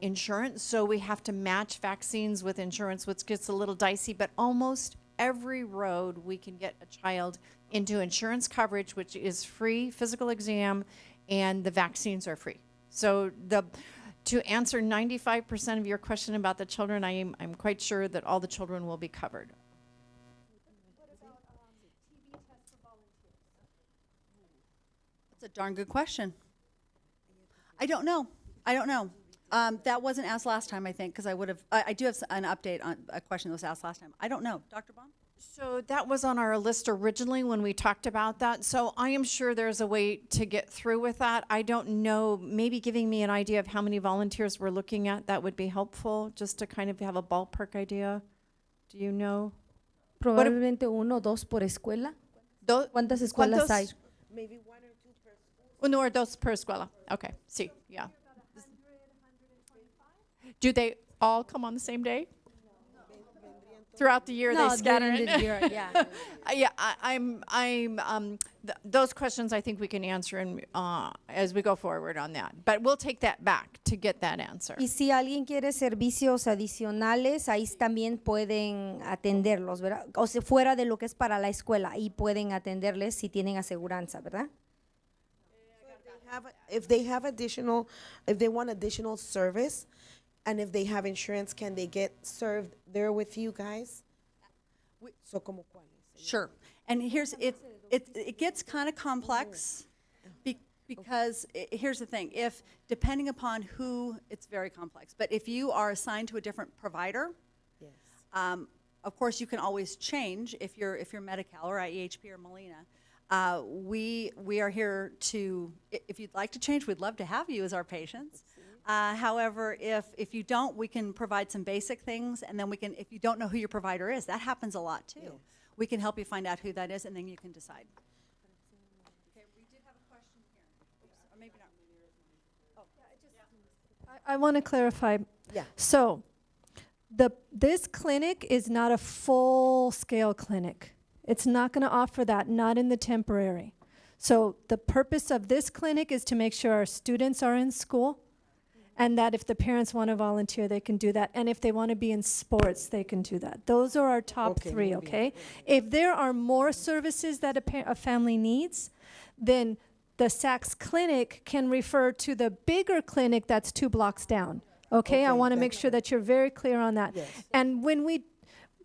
insurance, so we have to match vaccines with insurance, which gets a little dicey, but almost every road we can get a child into insurance coverage, which is free physical exam, and the vaccines are free. So to answer 95% of your question about the children, I'm quite sure that all the children will be covered. That's a darn good question. I don't know. That wasn't asked last time, I think, because I do have an update on a question that was asked last time. I don't know. Dr. Baum? So that was on our list originally when we talked about that. So I am sure there's a way to get through with that. I don't know, maybe giving me an idea of how many volunteers we're looking at, that would be helpful, just to kind of have a ballpark idea. Do you know? Probablemente 1 o 2 por escuela. ¿Cuántas escuelas hay? Maybe 1 or 2 per school. 1 or 2 per escuela. Okay, sí, yeah. Do they all come on the same day? Throughout the year, No, they scatter during in? the year, yeah. Yeah, those questions I think we can answer as we go forward on that. But we'll take that back to get that answer. Y si alguien quiere servicios adicionales, ahí también pueden atenderlos, ¿verdad? O sea, fuera de lo que es para la escuela, ahí pueden atenderles si tienen aseguranza, ¿verdad? If they want additional service, and if they have insurance, can they get served there with you guys? So como cuáles? Sure. And here's, it gets kind of complex because here's the thing. If, depending upon who, it's very complex. But if you are assigned to a different provider, Yes. of course, you can always change if you're Medi-Cal or IEHP or Molina. We are here to, if you'd like to change, we'd love to have you as our patients. However, if you don't, we can provide some basic things, and then we can, if you don't know who your provider is, that happens a lot too. Yes. We can help you find out who that is, and then you can decide. Okay, we did have a question here. Oops, or maybe not. I want to clarify. Yeah. So, this clinic is not a full-scale clinic. It's not going to offer that, not in the temporary. So the purpose of this clinic is to make sure our students are in school, and that if the parents want to volunteer, they can do that. And if they want to be in sports, they can do that. Those are our top Okay, three, muy bien. okay? If there are more services that a family needs, then the SACS clinic can refer to the bigger clinic that's 2 blocks down. Okay, I Okay, want to make that's sure that you're very clear on that. Yes. And when we,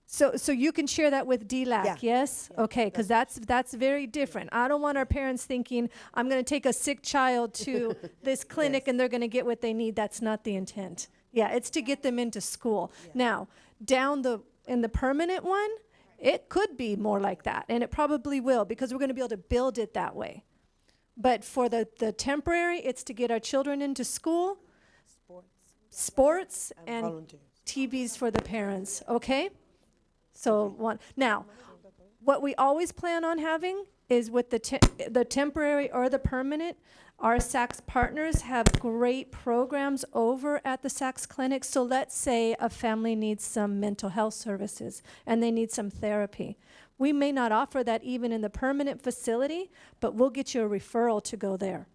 so you can share that with DLAC, Yeah. yes? Okay, because that's very different. I don't want our parents thinking, I'm going to take a sick child to this clinic and they're going to get what they need. That's not the intent. Yeah, it's to get them into school. Now, in the permanent one, it could be more like that, and it probably will, because we're going to be able to build it that way. But for the temporary, it's to get our children into school, sports, and volunteers. TVs for the parents, okay? So now, what we always plan on having is with the temporary or the permanent, our SACS partners have great programs over at the SACS clinic. So let's say a family needs some mental health services and they need some therapy. We may not offer that even in the permanent facility, but we'll get you a referral to go there.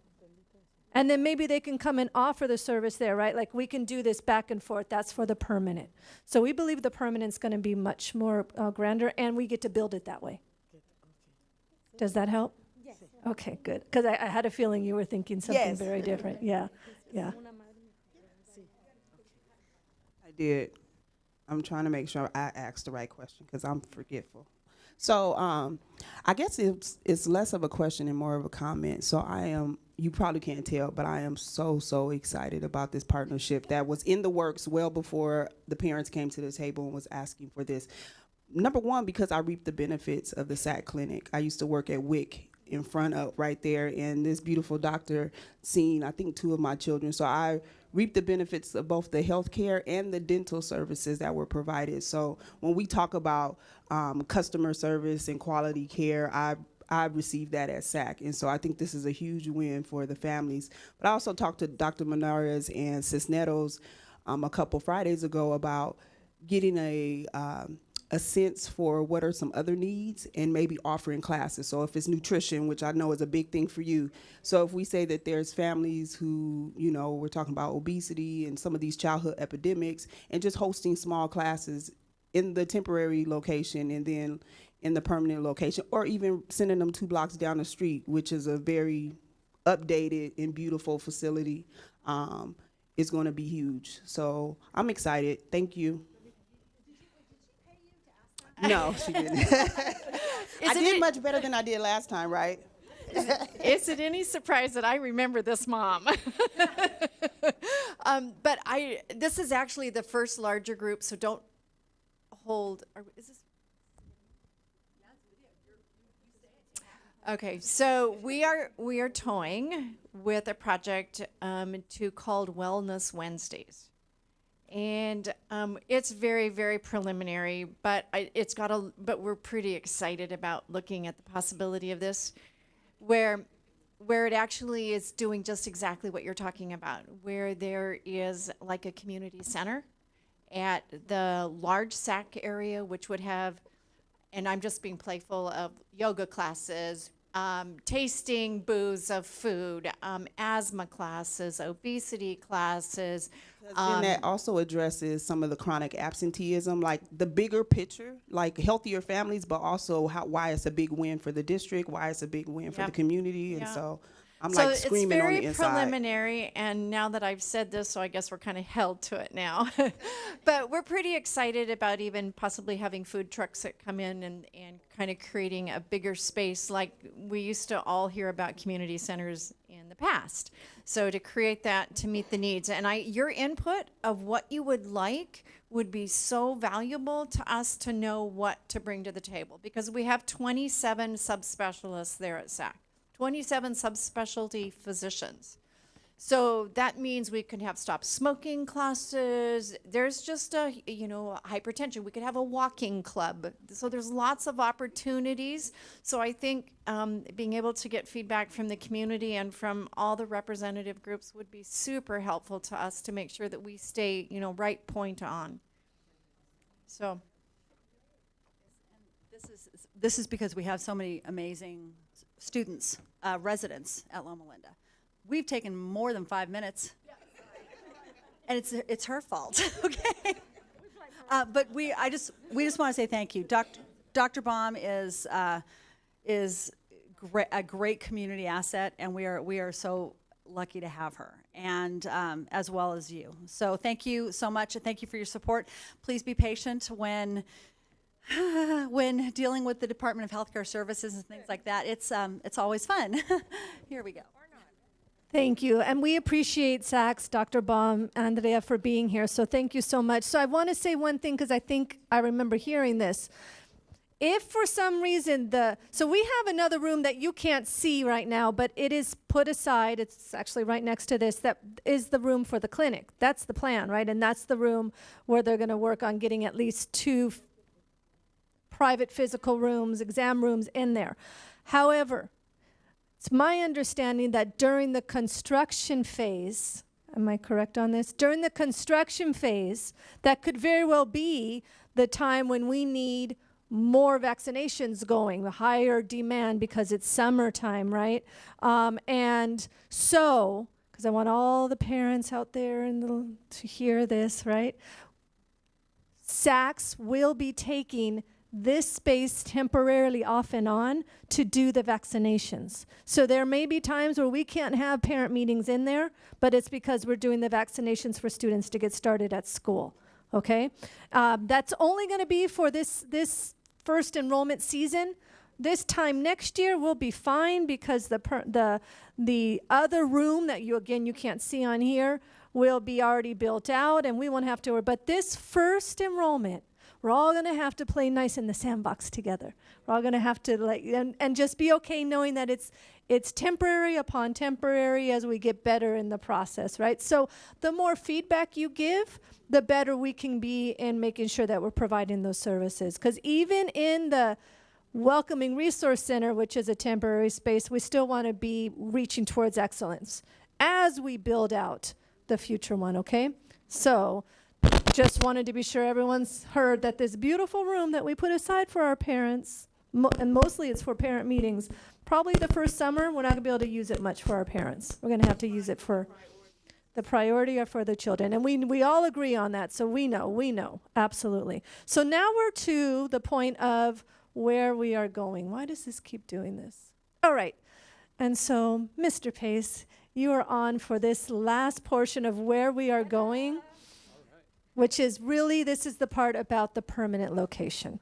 And then maybe they can come and offer the service there, right? Like, we can do this back and forth. That's for the permanent. So we believe the permanent's going to be much more grander, and we get to build it that way. Does that help? Yes. Okay, good. Because I had a feeling you were thinking something Yes. very different. Yeah, yeah. I did. I'm trying to make sure I asked the right question because I'm forgetful. So I guess it's less of a question and more of a comment. So you probably can't tell, but I am so excited about this partnership that was in the works well before the parents came to the table and was asking for this. Number one, because I reaped the benefits of the SAC clinic. I used to work at WIC in front of right there, and this beautiful doctor seen, I think, 2 of my children. So I reaped the benefits of both the healthcare and the dental services that were provided. So when we talk about customer service and quality care, I received that at SAC. And so I think this is a huge win for the families. But I also talked to Dr. Menares and Cisneros a couple Fridays ago about getting a sense for what are some other needs and maybe offering classes. So if it's nutrition, which I know is a big thing for you. So if we say that there's families who, we're talking about obesity and some of these childhood epidemics, and just hosting small classes in the temporary location and then in the permanent location, or even sending them 2 blocks down the street, which is a very updated and beautiful facility, is going to be huge. So I'm excited. Thank you. No, she didn't. I did much better than I did last time, right? Is it any surprise that I remember this mom? But this is actually the first larger group, so don't hold. Is this? Okay, so we are toying with a project called Wellness Wednesdays. And it's very, very preliminary, but but we're pretty excited about looking at the possibility of this, where it actually is doing just exactly what you're talking about, where there is like a community center at the large SAC area, which would have, and I'm just being playful, of yoga classes, tasting booths of food, asthma classes, obesity classes. Then that also addresses some of the chronic absenteeism, like the bigger picture, like healthier families, but also why it's a big win for the district, why it's a big win for the community. And so I'm So like it's screaming on very the inside. preliminary, and now that I've said this, so I guess we're kind of held to it now. But we're pretty excited about even possibly having food trucks that come in and kind of creating a bigger space like we used to all hear about community centers in the past. So to create that to meet the needs. And your input of what you would like would be so valuable to us to know what to bring to the table, because we have 27 subspecialists there at SAC. 27 subspecialty physicians. So that means we can have stop smoking classes. There's just hypertension. We could have a walking club. So there's lots of opportunities. So I think being able to get feedback from the community and from all the representative groups would be super helpful to us to make sure that we stay, right point on. So This is because we have so many amazing students, residents at Loma Linda. We've taken more than 5 minutes, and it's her fault. Okay, but we just want to say thank you. Dr. Baum is a great community asset, and we are so lucky to have her, and as well as you. So thank you so much, and thank you for your support. Please be patient when dealing with the Department of Healthcare Services and things like that. It's always fun. Here we go. thank you. And we appreciate SACS, Dr. Baum, Andrea, for being here. So thank you so much. So I want to say one thing, because I think I remember hearing this. If for some reason so we have another room that you can't see right now, but it is put aside. It's actually right next to this. That is the room for the clinic. That's the plan, right? And that's the room where they're going to work on getting at least 2 private physical rooms, exam rooms in there. However, it's my understanding that during the construction phase, am I correct on this? During the construction phase, that could very well be the time when we need more vaccinations going, the higher demand, because it's summertime, right? And so, because I want all the parents out there to hear this, right? SACS will be taking this space temporarily off and on to do the vaccinations. So there may be times where we can't have parent meetings in there, but it's because we're doing the vaccinations for students to get started at school, okay? That's only gonna be for this first enrollment season. This time next year we'll be fine, because the other room that you can't see on here will be already built out, and we won't have to worry. But this first enrollment, we're all going to have to play nice in the sandbox together. We're all going to have to and just be okay knowing that it's temporary upon temporary as we get better in the process, right? So the more feedback you give, the better we can be in making sure that we're providing those services. Because even in the Welcoming Resource Center, which is a temporary space, we still want to be reaching towards excellence as we build out the future one, okay? So just wanted to be sure everyone's heard that this beautiful room that we put aside for our parents, and mostly it's for parent meetings, probably the first summer, we're not going to be able to use it much for our parents. We're going to have to use it for the priority or for the children. And we all agree on that, so we know, absolutely. So now we're to the point of where we are going. Why does this keep doing this? All right. And so, Mr. Pace, you are on for this last portion of where we are going, which is really, this is the part about the permanent location.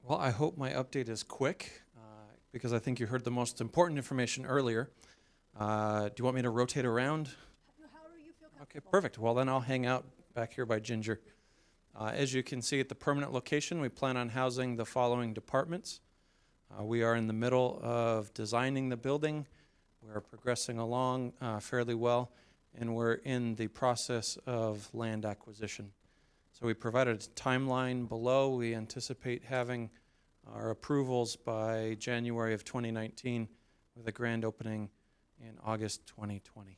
Well, I hope my update is quick, because I think you heard the most important information earlier. Do you want me to rotate around? However you feel comfortable. Okay, perfect. Well, then I'll hang out back here by Ginger. As you can see at the permanent location, we plan on housing the following departments. We are in the middle of designing the building. We're progressing along fairly well, and we're in the process of land acquisition. So we provided a timeline below. We anticipate having our approvals by January of 2019 with a grand opening in August 2020.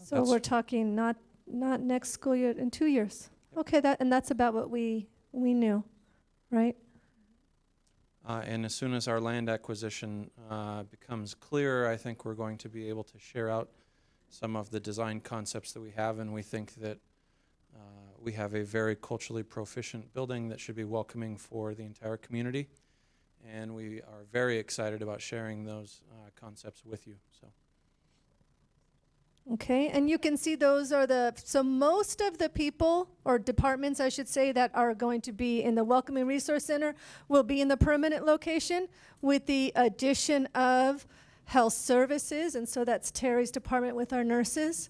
So we're talking not next school year, in 2 years. Yep. Okay, that's about what we knew, right? And as soon as our land acquisition becomes clear, I think we're going to be able to share out some of the design concepts that we have, and we think that we have a very culturally proficient building that should be welcoming for the entire community. and we are very excited about sharing those concepts with you. So. Okay, and you can see those are so most of the people, or departments I should say, that are going to be in the Welcoming Resource Center will be in the permanent location, with the addition of health services, and so that's Terry's department with our nurses.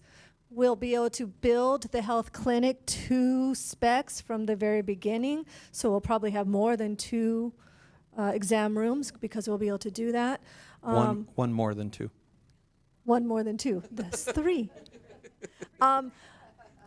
We'll be able to build the health clinic to specs from the very beginning, so we'll probably have more than 2 exam rooms because we'll be able to do that. One more than 2. 1 more than 2. That's 3.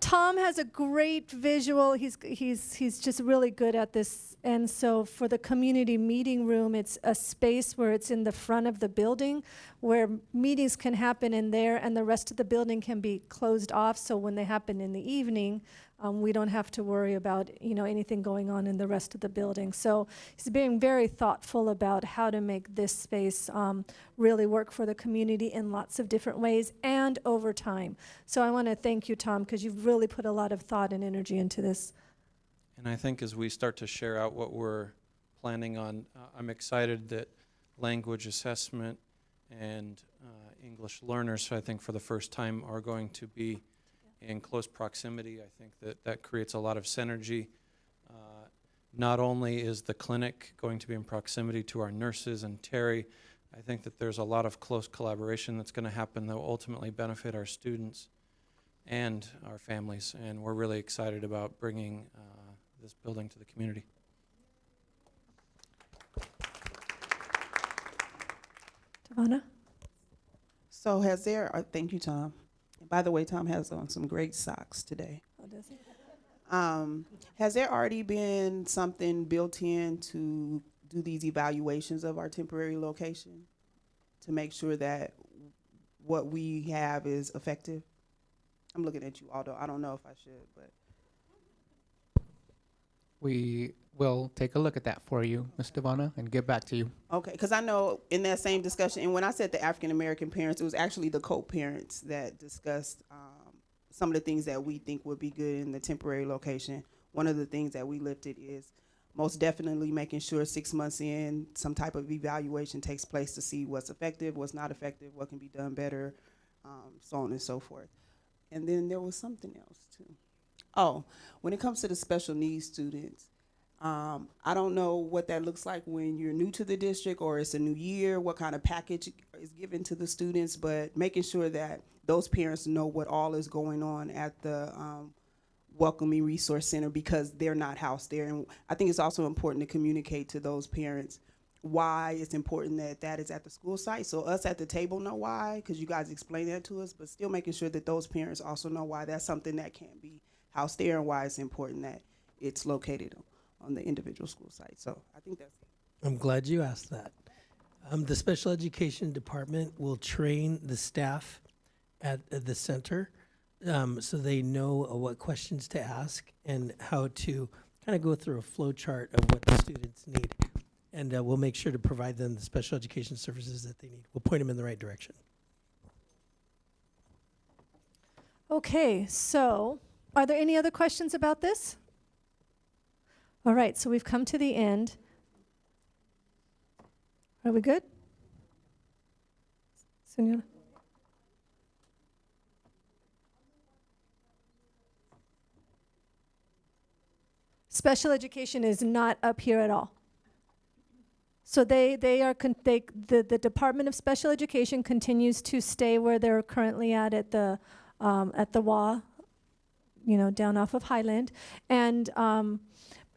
Tom has a great visual. He's just really good at this. And so for the community meeting room, it's a space where it's in the front of the building where meetings can happen in there, and the rest of the building can be closed off. So when they happen in the evening, we don't have to worry about anything going on in the rest of the building. So he's being very thoughtful about how to make this space really work for the community in lots of different ways and over time. So I want to thank you, Tom, because you've really put a lot of thought and energy into this. And I think as we start to share out what we're planning on, I'm excited that language assessment and English learners, I think for the first time, are going to be in close proximity. I think that creates a lot of synergy. Not only is the clinic going to be in proximity to our nurses and Terry, I think that there's a lot of close collaboration that's going to happen that will ultimately benefit our students and our families. And we're really excited about bringing this building to the community. Devonna? So has there, thank you, Tom. By the way, Tom has on some great socks today. Oh, does he? Has there already been something built in to do these evaluations of our temporary location to make sure that what we have is effective? I'm looking at you, although I don't know if I should, but. We will take a look at that for you, Ms. Devonna, and get back to you. Okay, because I know in that same discussion, and when I said the African-American parents, it was actually the co-parents that discussed some of the things that we think would be good in the temporary location. One of the things that we lifted is most definitely making sure 6 months in, some type of evaluation takes place to see what's effective, what's not effective, what can be done better, so on and so forth. And then there was something else, too. Oh, when it comes to the special needs students, I don't know what that looks like when you're new to the district or it's a new year, what kind of package is given to the students, but making sure that those parents know what all is going on at the Welcoming Resource Center because they're not housed there. And I think it's also important to communicate to those parents why it's important that that is at the school site. So us at the table know why, because you guys explain that to us, but still making sure that those parents also know why that's something that can't be housed there and why it's important that it's located on the individual school site. So I think that's it. I'm glad you asked that. The special education department will train the staff at the center so they know what questions to ask and how to kind of go through a flow chart of what the students need. And we'll make sure to provide them the special education services that they need. We'll point them in the right direction. Okay, so are there any other questions about this? All right, so we've come to the end. Are we good? Senora? Special education is not up here at all. So the Department of Special Education continues to stay where they're currently at the WA, down off of Highland, and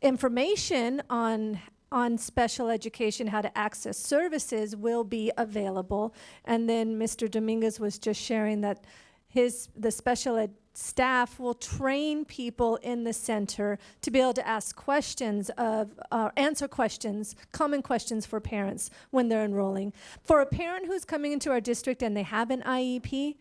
information on special education, how to access services, will be available. And then Mr. Dominguez was just sharing that the special ed staff will train people in the center to be able to ask questions answer questions, common questions for parents when they're enrolling. For a parent who's coming into our district and they have an IEP,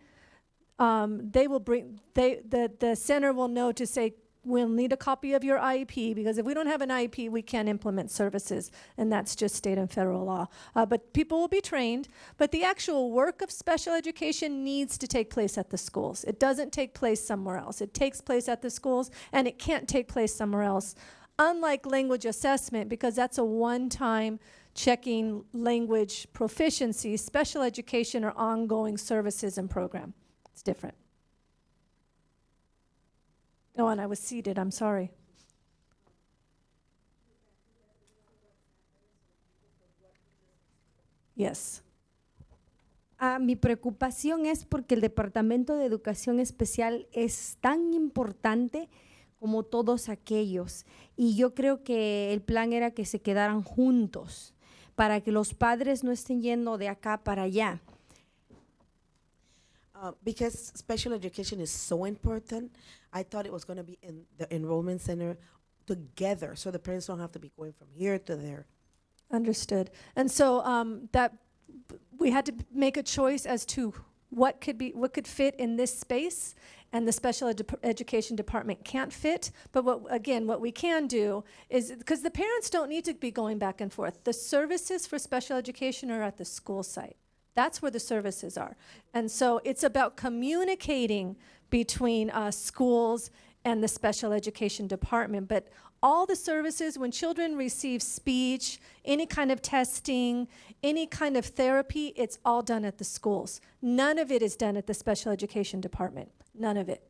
the center will know to say, we'll need a copy of your IEP, because if we don't have an IEP, we can't implement services, and that's just state and federal law. But people will be trained, but the actual work of special education needs to take place at the schools. It doesn't take place somewhere else. It takes place at the schools, and it can't take place somewhere else. Unlike language assessment, because that's a one-time checking language proficiency, special education, or ongoing services and program. It's different. Oh, and I was seated, I'm sorry. Yes. Mi preocupación es porque el Departamento de Educación Especial es tan importante como todos aquellos. Y yo creo que el plan era que se quedaran juntos para que los padres no estén yendo de acá para allá. Because special education is so important, I thought it was going to be in the enrollment center together, so the parents don't have to be going from here to there. Understood. And so that we had to make a choice as to what could fit in this space, and the special education department can't fit. But what we can do is, because the parents don't need to be going back and forth. The services for special education are at the school site. That's where the services are. And so it's about communicating between schools and the special education department. But all the services, when children receive speech, any kind of testing, any kind of therapy, it's all done at the schools. None of it is done at the special education department. None of it.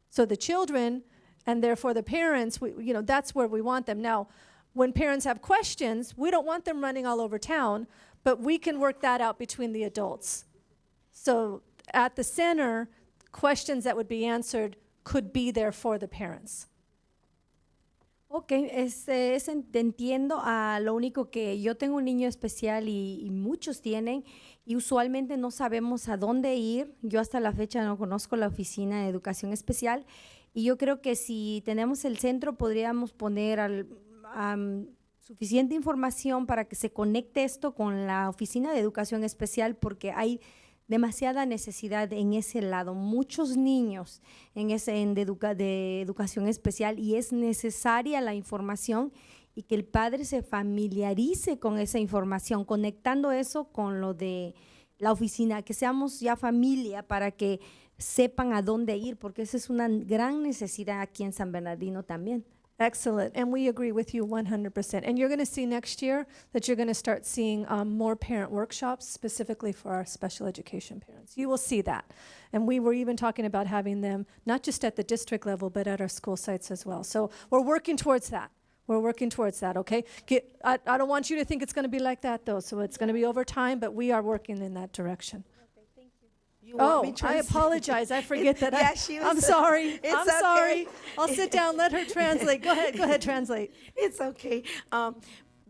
So the children, and therefore the parents, that's where we want them. Now, when parents have questions, we don't want them running all over town, but we can work that out between the adults. So at the center, questions that would be answered could be there for the parents. Ok, entiendo. Lo único que yo tengo un niño especial y muchos tienen, y usualmente no sabemos a dónde ir. Yo hasta la fecha no conozco la oficina de educación especial, y yo creo que si tenemos el centro podríamos poner suficiente información para que se conecte esto con la oficina de educación especial, porque hay demasiada necesidad en ese lado, muchos niños de educación especial, y es necesaria la información y que el padre se familiarice con esa información, conectando eso con lo de la oficina, que seamos ya familia para que sepan a dónde ir, porque esa es una gran necesidad aquí en San Bernardino también. Excellent, and we agree with you 100%. And you're going to see next year that you're going to start seeing more parent workshops specifically for our special education parents. You will see that. And we were even talking about having them not just at the district level, but at our school sites as well. So we're working towards that. We're working towards that, okay? I don't want you to think it's going to be like that, though. So it's going to be over time, but we are working in that direction. You want me I translate? apologize. I forget that. Yeah, she was- I'm sorry. It's I'm okay. sorry. I'll sit down. Let her translate. Go ahead, translate. It's okay.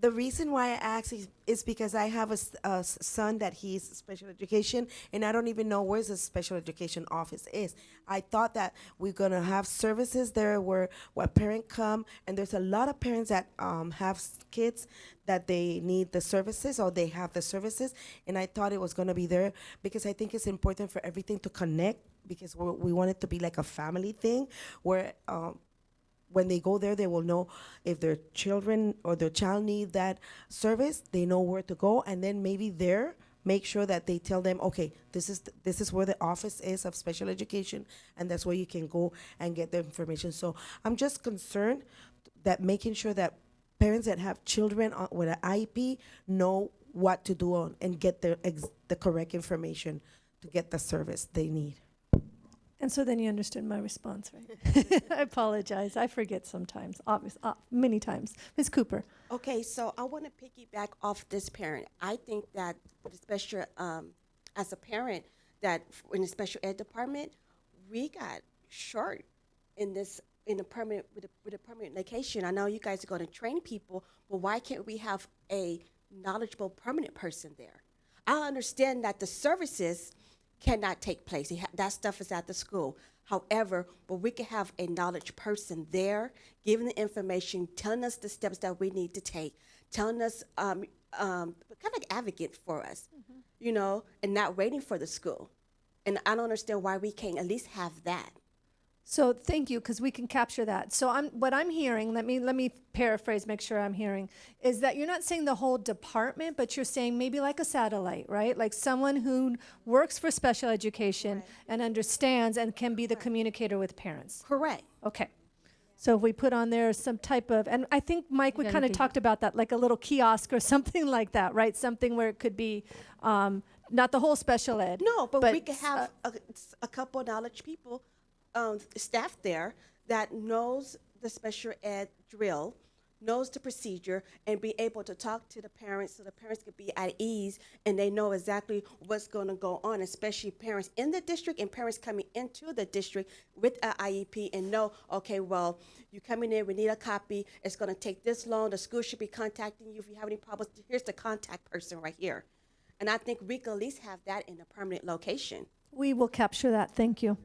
The reason why I asked is because I have a son that he's special education, and I don't even know where the special education office is. I thought that we're gonna have services there where a parent come, and there's a lot of parents that have kids that they need the services, or they have the services, and I thought it was gonna be there because I think it's important for everything to connect, because we want it to be like a family thing where when they go there, they will know if their children or their child need that service, they know where to go, and then maybe there, make sure that they tell them, okay, this is where the office is of special education, and that's where you can go and get the information. So I'm just concerned that making sure that parents that have children with an IEP know what to do and get the correct information to get the service they need. And so then you understood my response, right? I apologize. I forget sometimes, many times. Ms. Cooper. Okay, so I want to piggyback off this parent. I think that especially as a parent, that in the special ed department, we got short in a permanent with a permanent location. I know you guys are going to train people, but why can't we have a knowledgeable permanent person there? I understand that the services cannot take place. That stuff is at the school. However, but we can have a knowledge person there, giving the information, telling us the steps that we need to take, telling us, kind of like advocate for us, and not waiting for the school. And I don't understand why we can't at least have that. So thank you, because we can capture that. So what I'm hearing, let me paraphrase, make sure I'm hearing, is that you're not saying the whole department, but you're saying maybe like a satellite, right? Like someone who works for special education and understands and can be the communicator with parents. Correct. Okay. So if we put on there some type of, and I think Mike, we Mira lo kind of que- talked about that, like a little kiosk or something like that, right? Something where it could be, not the whole special ed. No, but we But, could have a couple knowledge people, staff there that knows the special ed drill, knows the procedure, and be able to talk to the parents so the parents could be at ease and they know exactly what's going to go on, especially parents in the district and parents coming into the district with an IEP and know, okay, well, you're coming in, we need a copy, it's going to take this long, the school should be contacting you if you have any problems, here's the contact person right here. And I think we could at least have that in a permanent location. we will capture that, thank you.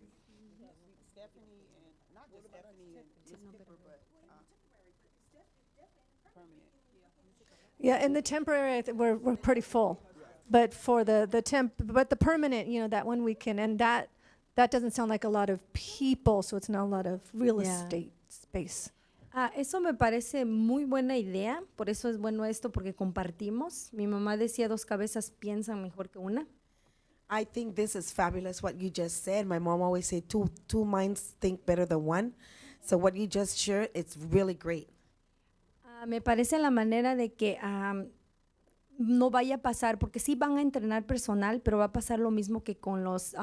Yeah, in the temporary, we're pretty full. But for the permanent, that one we can, and that doesn't sound like a lot of people, so it's not a lot of real Yeah. estate space. Eso me parece muy buena idea, por eso es bueno esto, porque compartimos. Mi mamá decía, 2 cabezas piensan mejor que una. I think this is fabulous what you just said. My mom always said two minds think better than one. So what you just shared, it's really great. Me parece la manera de que no vaya a pasar, porque sí van a entrenar personal, pero va a pasar lo mismo que con los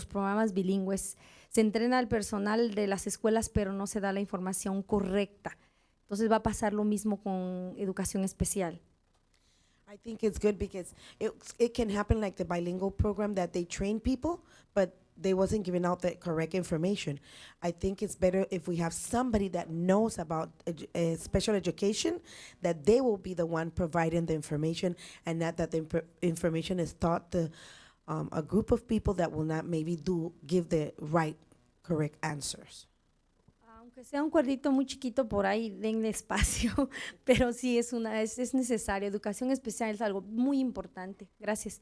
programas bilingües. Se entrena al personal de las escuelas, pero no se da la información correcta. Entonces va a pasar lo mismo con educación especial. I think it's good because it can happen like the bilingual program that they train people, but they wasn't giving out the correct information. I think it's better if we have somebody that knows about special education, that they will be the one providing the information, and not that the information is taught to a group of people that will not maybe give the right, correct answers. Aunque sea un cuadrito muy chiquito por ahí, denle espacio, pero sí es necesario. Educación especial es algo muy importante. Gracias.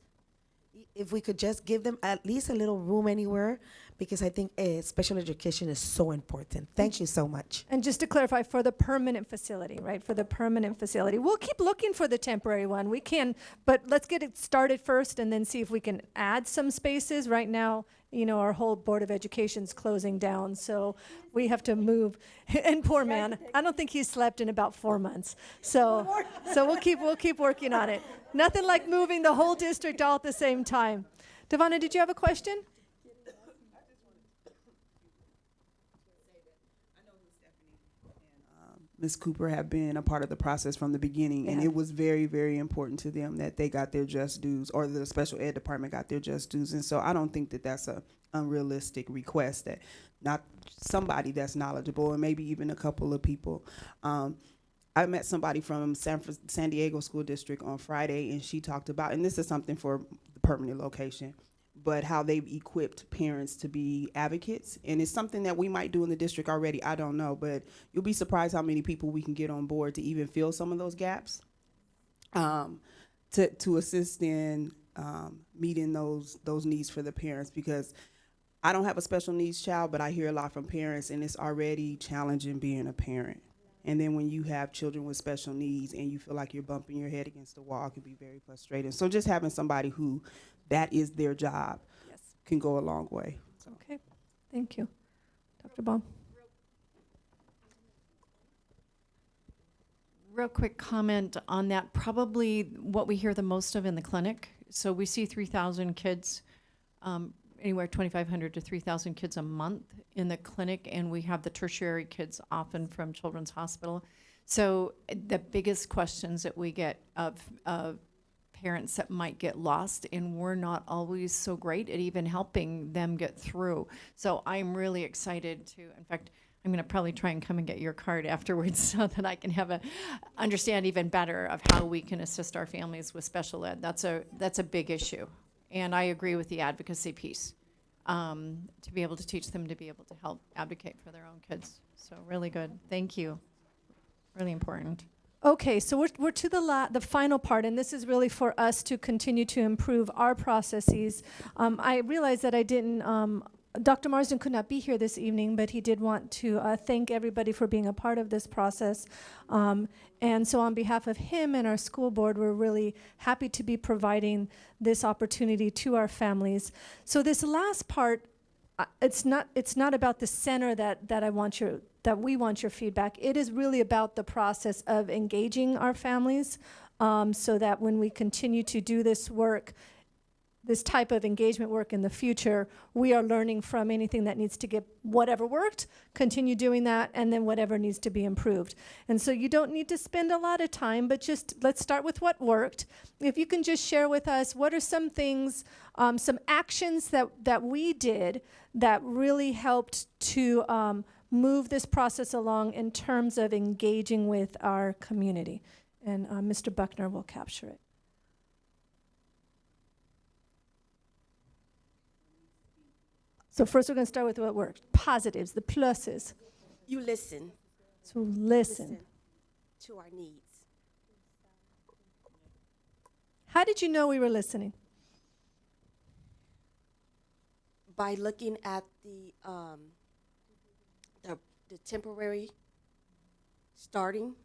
If we could just give them at least a little room anywhere, because I think special education is so important. Thank you so much. And just to clarify, for the permanent facility, right? For the permanent facility. We'll keep looking for the temporary one. We can, but let's get it started first and then see if we can add some spaces. Right now, our whole Board of Education's closing down, so we have to move. And poor man, I don't think he's slept in about 4 months. So we'll keep working on it. Nothing like moving the whole district all at the same time. Devonna, did you have a question? Ms. Cooper have been a part of the process from the beginning, and Yeah. it was very, very important to them that they got their just dues, or the special ed department got their just dues. And so I don't think that that's a unrealistic request, that not somebody that's knowledgeable, and maybe even a couple of people. I met somebody from San Diego School District on Friday, and she talked about, and this is something for the permanent location, but how they've equipped parents to be advocates. And it's something that we might do in the district already, I don't know, but you'll be surprised how many people we can get on board to even fill some of those gaps, to assist in meeting those needs for the parents. Because I don't have a special needs child, but I hear a lot from parents, and it's already challenging being a parent. And then when you have children with special needs and you feel like you're bumping your head against the wall, it can be very frustrating. So just having somebody who that is their job can go a long way. So. Okay, thank you. Dr. Baum? Real quick comment on that. Probably what we hear the most of in the clinic. So we see 3,000 kids, anywhere 2,500 to 3,000 kids a month in the clinic, and we have the tertiary kids often from Children's Hospital. So the biggest questions that we get of parents that might get lost, and we're not always so great at even helping them get through. So I'm really excited to, in fact, I'm going to probably try and come and get your card afterwards so that I can have understand even better of how we can assist our families with special ed. That's a big issue. And I agree with the advocacy piece, to be able to teach them to be able to help advocate for their own kids. So really good. Thank you. Really important. Okay, so we're to the final part, and this is really for us to continue to improve our processes. I realize that I didn't, Dr. Marsden could not be here this evening, but he did want to thank everybody for being a part of this process. And so on behalf of him and our school board, we're really happy to be providing this opportunity to our families. So this last part, it's not about the center that we want your feedback. It is really about the process of engaging our families, so that when we continue to do this work, this type of engagement work in the future, we are learning from anything that needs to get, whatever worked, continue doing that, and then whatever needs to be improved. And so you don't need to spend a lot of time, but just let's start with what worked. If you can just share with us, what are some things, some actions that we did that really helped to move this process along in terms of engaging with our community? And Mr. Buckner will capture it. So first we're going to start with what worked. Positives, the pluses. You listen. So listen. To our needs. How did you know we were listening? By looking at the temporary starting,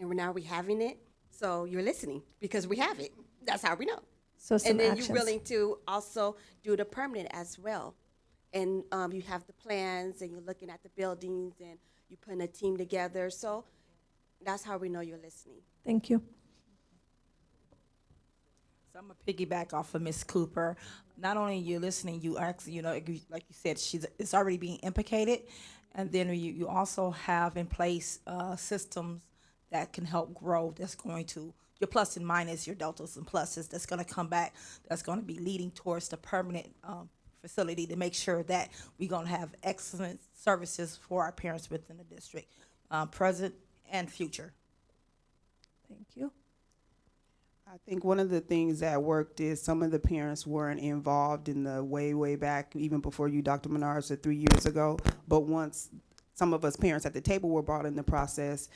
and now we're having it. So you're listening because we have it. That's how we know. So some and then actions. you're willing to also do the permanent as well. And you have the plans, and you're looking at the buildings, and you're putting a team together. So that's how we know you're listening. Thank you. So I'm gonna piggyback off of Ms. Cooper. Not only you listening, you actually, like you said, it's already being implicated, and then you also have in place systems that can help grow. That's going to your plus and minus, your deltas and pluses. That's going to come back. That's going to be leading towards the permanent facility to make sure that we're going to have excellent services for our parents within the district, present and future. Thank you. I think one of the things that worked is some of the parents weren't involved in the way back, even before you, Dr. Menard, said 3 years ago. But once some of us parents at the table were brought in the process,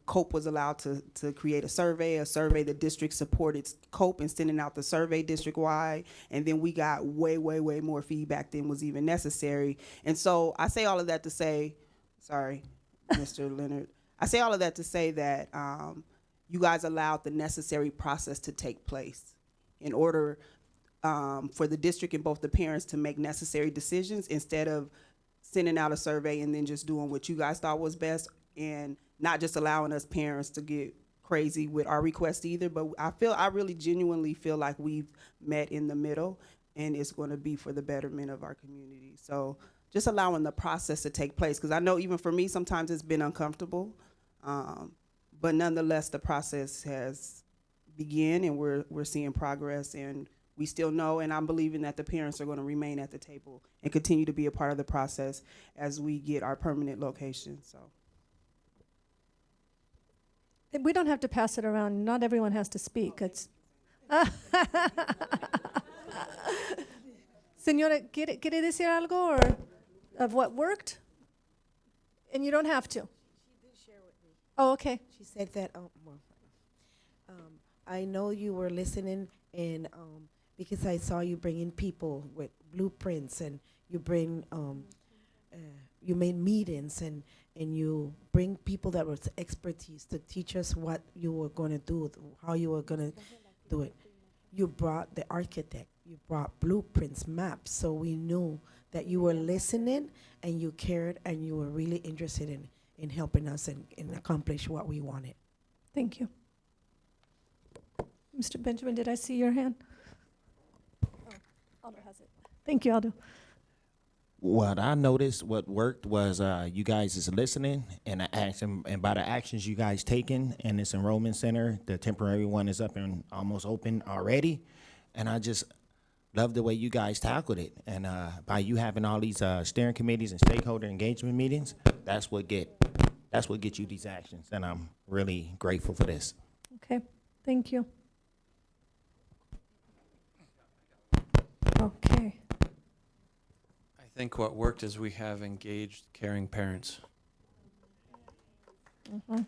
COPE was allowed to create a survey. The district supported COPE in sending out the survey district-wide, and then we got way more feedback than was even necessary. And so I say all of that to say, sorry, Mr. Leonard, I say all of that to say that you guys allowed the necessary process to take place in order for the district and both the parents to make necessary decisions instead of sending out a survey and then just doing what you guys thought was best, and not just allowing us parents to get crazy with our requests either. But I really genuinely feel like we've met in the middle, and it's going to be for the betterment of our community. So just allowing the process to take place, because I know even for me sometimes it's been uncomfortable, but nonetheless the process has begun, and we're seeing progress, and we still know, and I'm believing that the parents are going to remain at the table and continue to be a part of the process as we get our permanent location. So. We don't have to pass it around. Not everyone has to speak. It's Señora, ¿quiere decir algo or of what worked? And you don't have to. She did share with me. Oh, okay. She said that I know you were listening, and because I saw you bringing people with blueprints, and you bring you made meetings, and you bring people that was expertise to teach us what you were going to do, how you were going to do it. You brought the architect, you brought blueprints, maps, so we knew that you were listening and you cared and you were really interested in helping us and accomplish what we wanted. Thank you. Mr. Benjamin, did I see your hand? Oh, Aldo has it. Thank you, Aldo. What I noticed, what worked was you guys is listening, and by the actions you guys taken in this enrollment center, the temporary one is up and almost open already, and I just love the way you guys tackled it. And by you having all these steering committees and stakeholder engagement meetings, that's what get you these actions, and I'm really grateful for this. Okay, thank you. Okay. I think what worked is we have engaged, caring parents. Mm-hmm.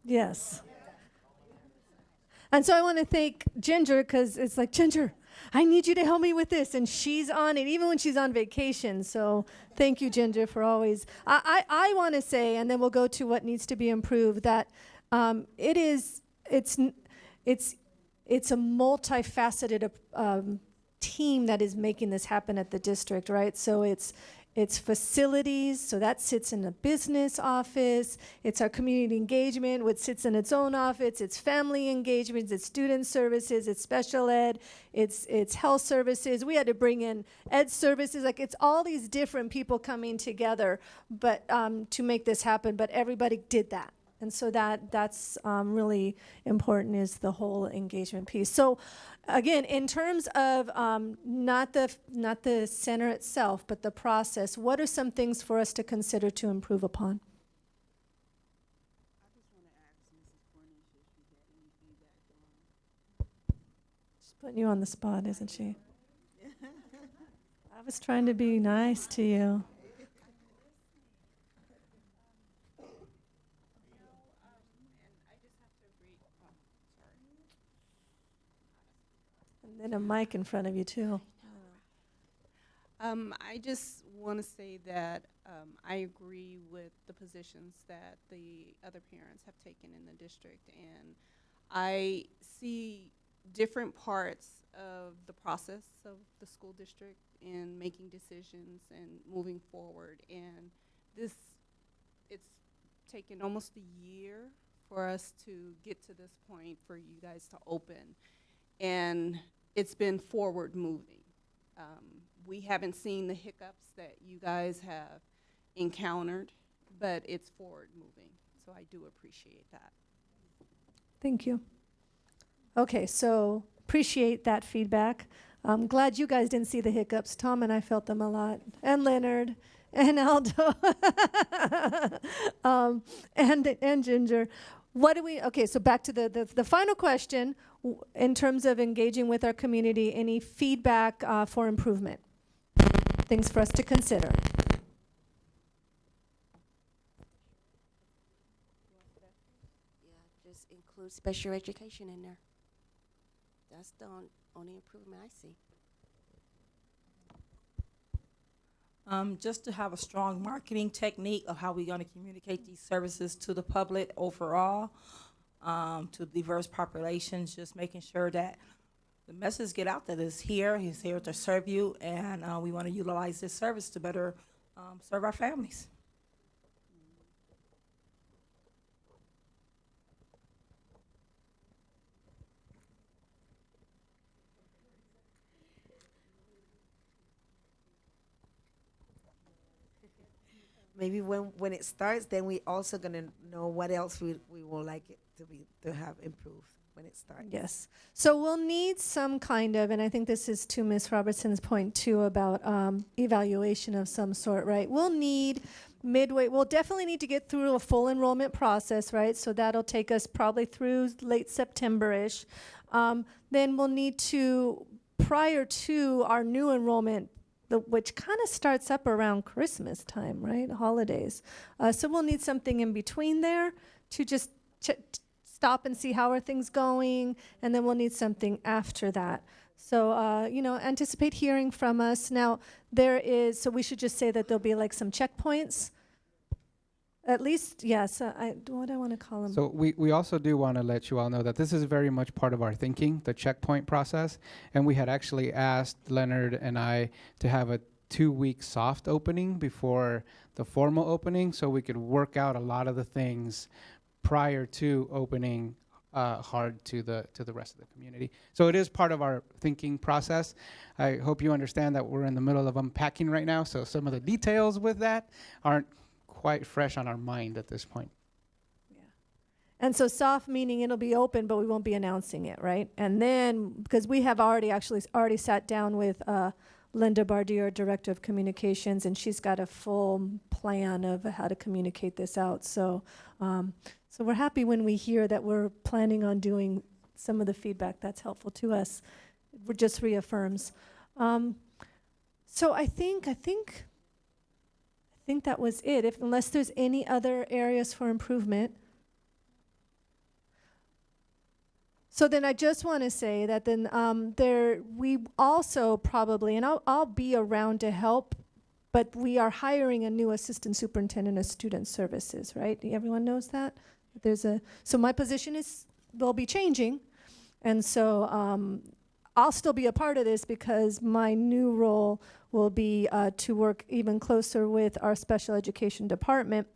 Yes. And so I want to thank Ginger, because it's like, Ginger, I need you to help me with this. And she's on it, even when she's on vacation. So thank you, Ginger, for always. I want to say, and then we'll go to what needs to be improved, that it's it's a multifaceted team that is making this happen at the district, right? So it's facilities, so that sits in a business office. It's our community engagement, which sits in its own office. It's family engagements, it's student services, it's special ed, it's health services. We had to bring in ed services. Like, it's all these different people coming together, but to make this happen. But everybody did that. And so that's really important, is the whole engagement piece. So again, in terms of not the center itself, but the process, what are some things for us to consider to improve upon? She's putting you on the spot, isn't she? I was trying to be nice to you. And a mic in front of you, too. I just want to say that I agree with the positions that the other parents have taken in the district, and I see different parts of the process of the school district in making decisions and moving forward. And it's taken almost a year for us to get to this point for you guys to open, and it's been forward moving. We haven't seen the hiccups that you guys have encountered, but it's forward moving. So I do appreciate that. Thank you. Okay, so appreciate that feedback. I'm glad you guys didn't see the hiccups. Tom and I felt them a lot, and Leonard, and Aldo, and Ginger. Okay, so back to the final question. In terms of engaging with our community, any feedback for improvement? Things for us to consider. Yeah, just include special education in there. That's the only improvement I see. Just to have a strong marketing technique of how we're going to communicate these services to the public overall, to diverse populations, just making sure that the message get out that is here, he's here to serve you, and we want to utilize this service to better serve our families. Maybe when it starts, then we also gonna know what else we will like it to have improved when it starts. Yes. So we'll need some kind of, and I think this is to Ms. Robertson's point too about evaluation of some sort, right? We'll need we'll definitely need to get through a full enrollment process, right? So that'll take us probably through late September-ish. Then we'll need to, prior to our new enrollment, which kind of starts up around Christmas time, right? Holidays. So we'll need something in between there to just stop and see how are things going, and then we'll need something after that. So, anticipate hearing from us. Now, so we should just say that there'll be like some checkpoints. At least, yes, what do I want to call them? So we also do want to let you all know that this is very much part of our thinking, the checkpoint process. And we had actually asked Leonard and I to have a 2-week soft opening before the formal opening, so we could work out a lot of the things prior to opening hard to the rest of the community. So it is part of our thinking process. I hope you understand that we're in the middle of unpacking right now, so some of the details with that aren't quite fresh on our mind at this point. Yeah. And so soft meaning it'll be open, but we won't be announcing it, right? And then, because we have already sat down with Linda Bardier, Director of Communications, and she's got a full plan of how to communicate this out. So so we're happy when we hear that we're planning on doing some of the feedback. That's helpful to us. It just reaffirms. So I think that was it, unless there's any other areas for improvement. So then I just want to say that then we also probably, and I'll be around to help, but we are hiring a new assistant superintendent of student services, right? Everyone knows that? So my position will be changing. And so I'll still be a part of this because my new role will be to work even closer with our special education department.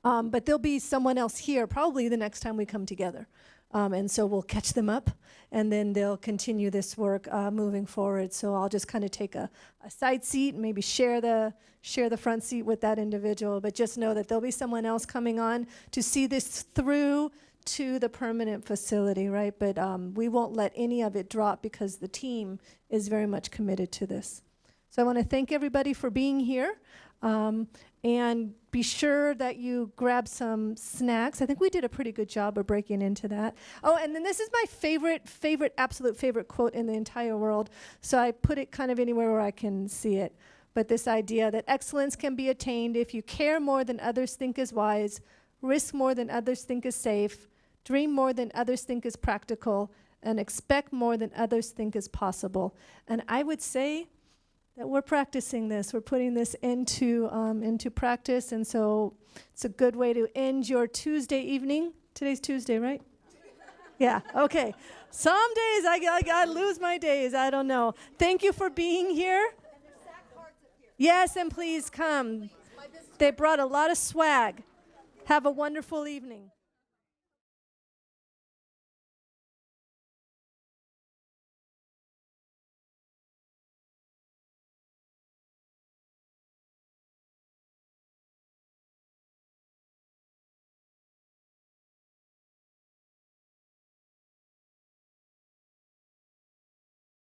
But there'll be someone else here probably the next time we come together. And so we'll catch them up, and then they'll continue this work moving forward. So I'll just kind of take a side seat and maybe share the front seat with that individual. But just know that there'll be someone else coming on to see this through to the permanent facility, right? But we won't let any of it drop because the team is very much committed to this. So I want to thank everybody for being here. And be sure that you grab some snacks. I think we did a pretty good job of breaking into that. Oh, and then this is my absolute favorite quote in the entire world. So I put it kind of anywhere where I can see it. But this idea that excellence can be attained if you care more than others think is wise, risk more than others think is safe, dream more than others think is practical, and expect more than others think is possible. And I would say that we're practicing this. We're putting this into practice, and so it's a good way to end your Tuesday evening. Today's Tuesday, right? Yeah, okay. Some days I lose my days. I don't know. Thank you for being here. Yes, and please come. They brought a lot of swag. Have a wonderful evening.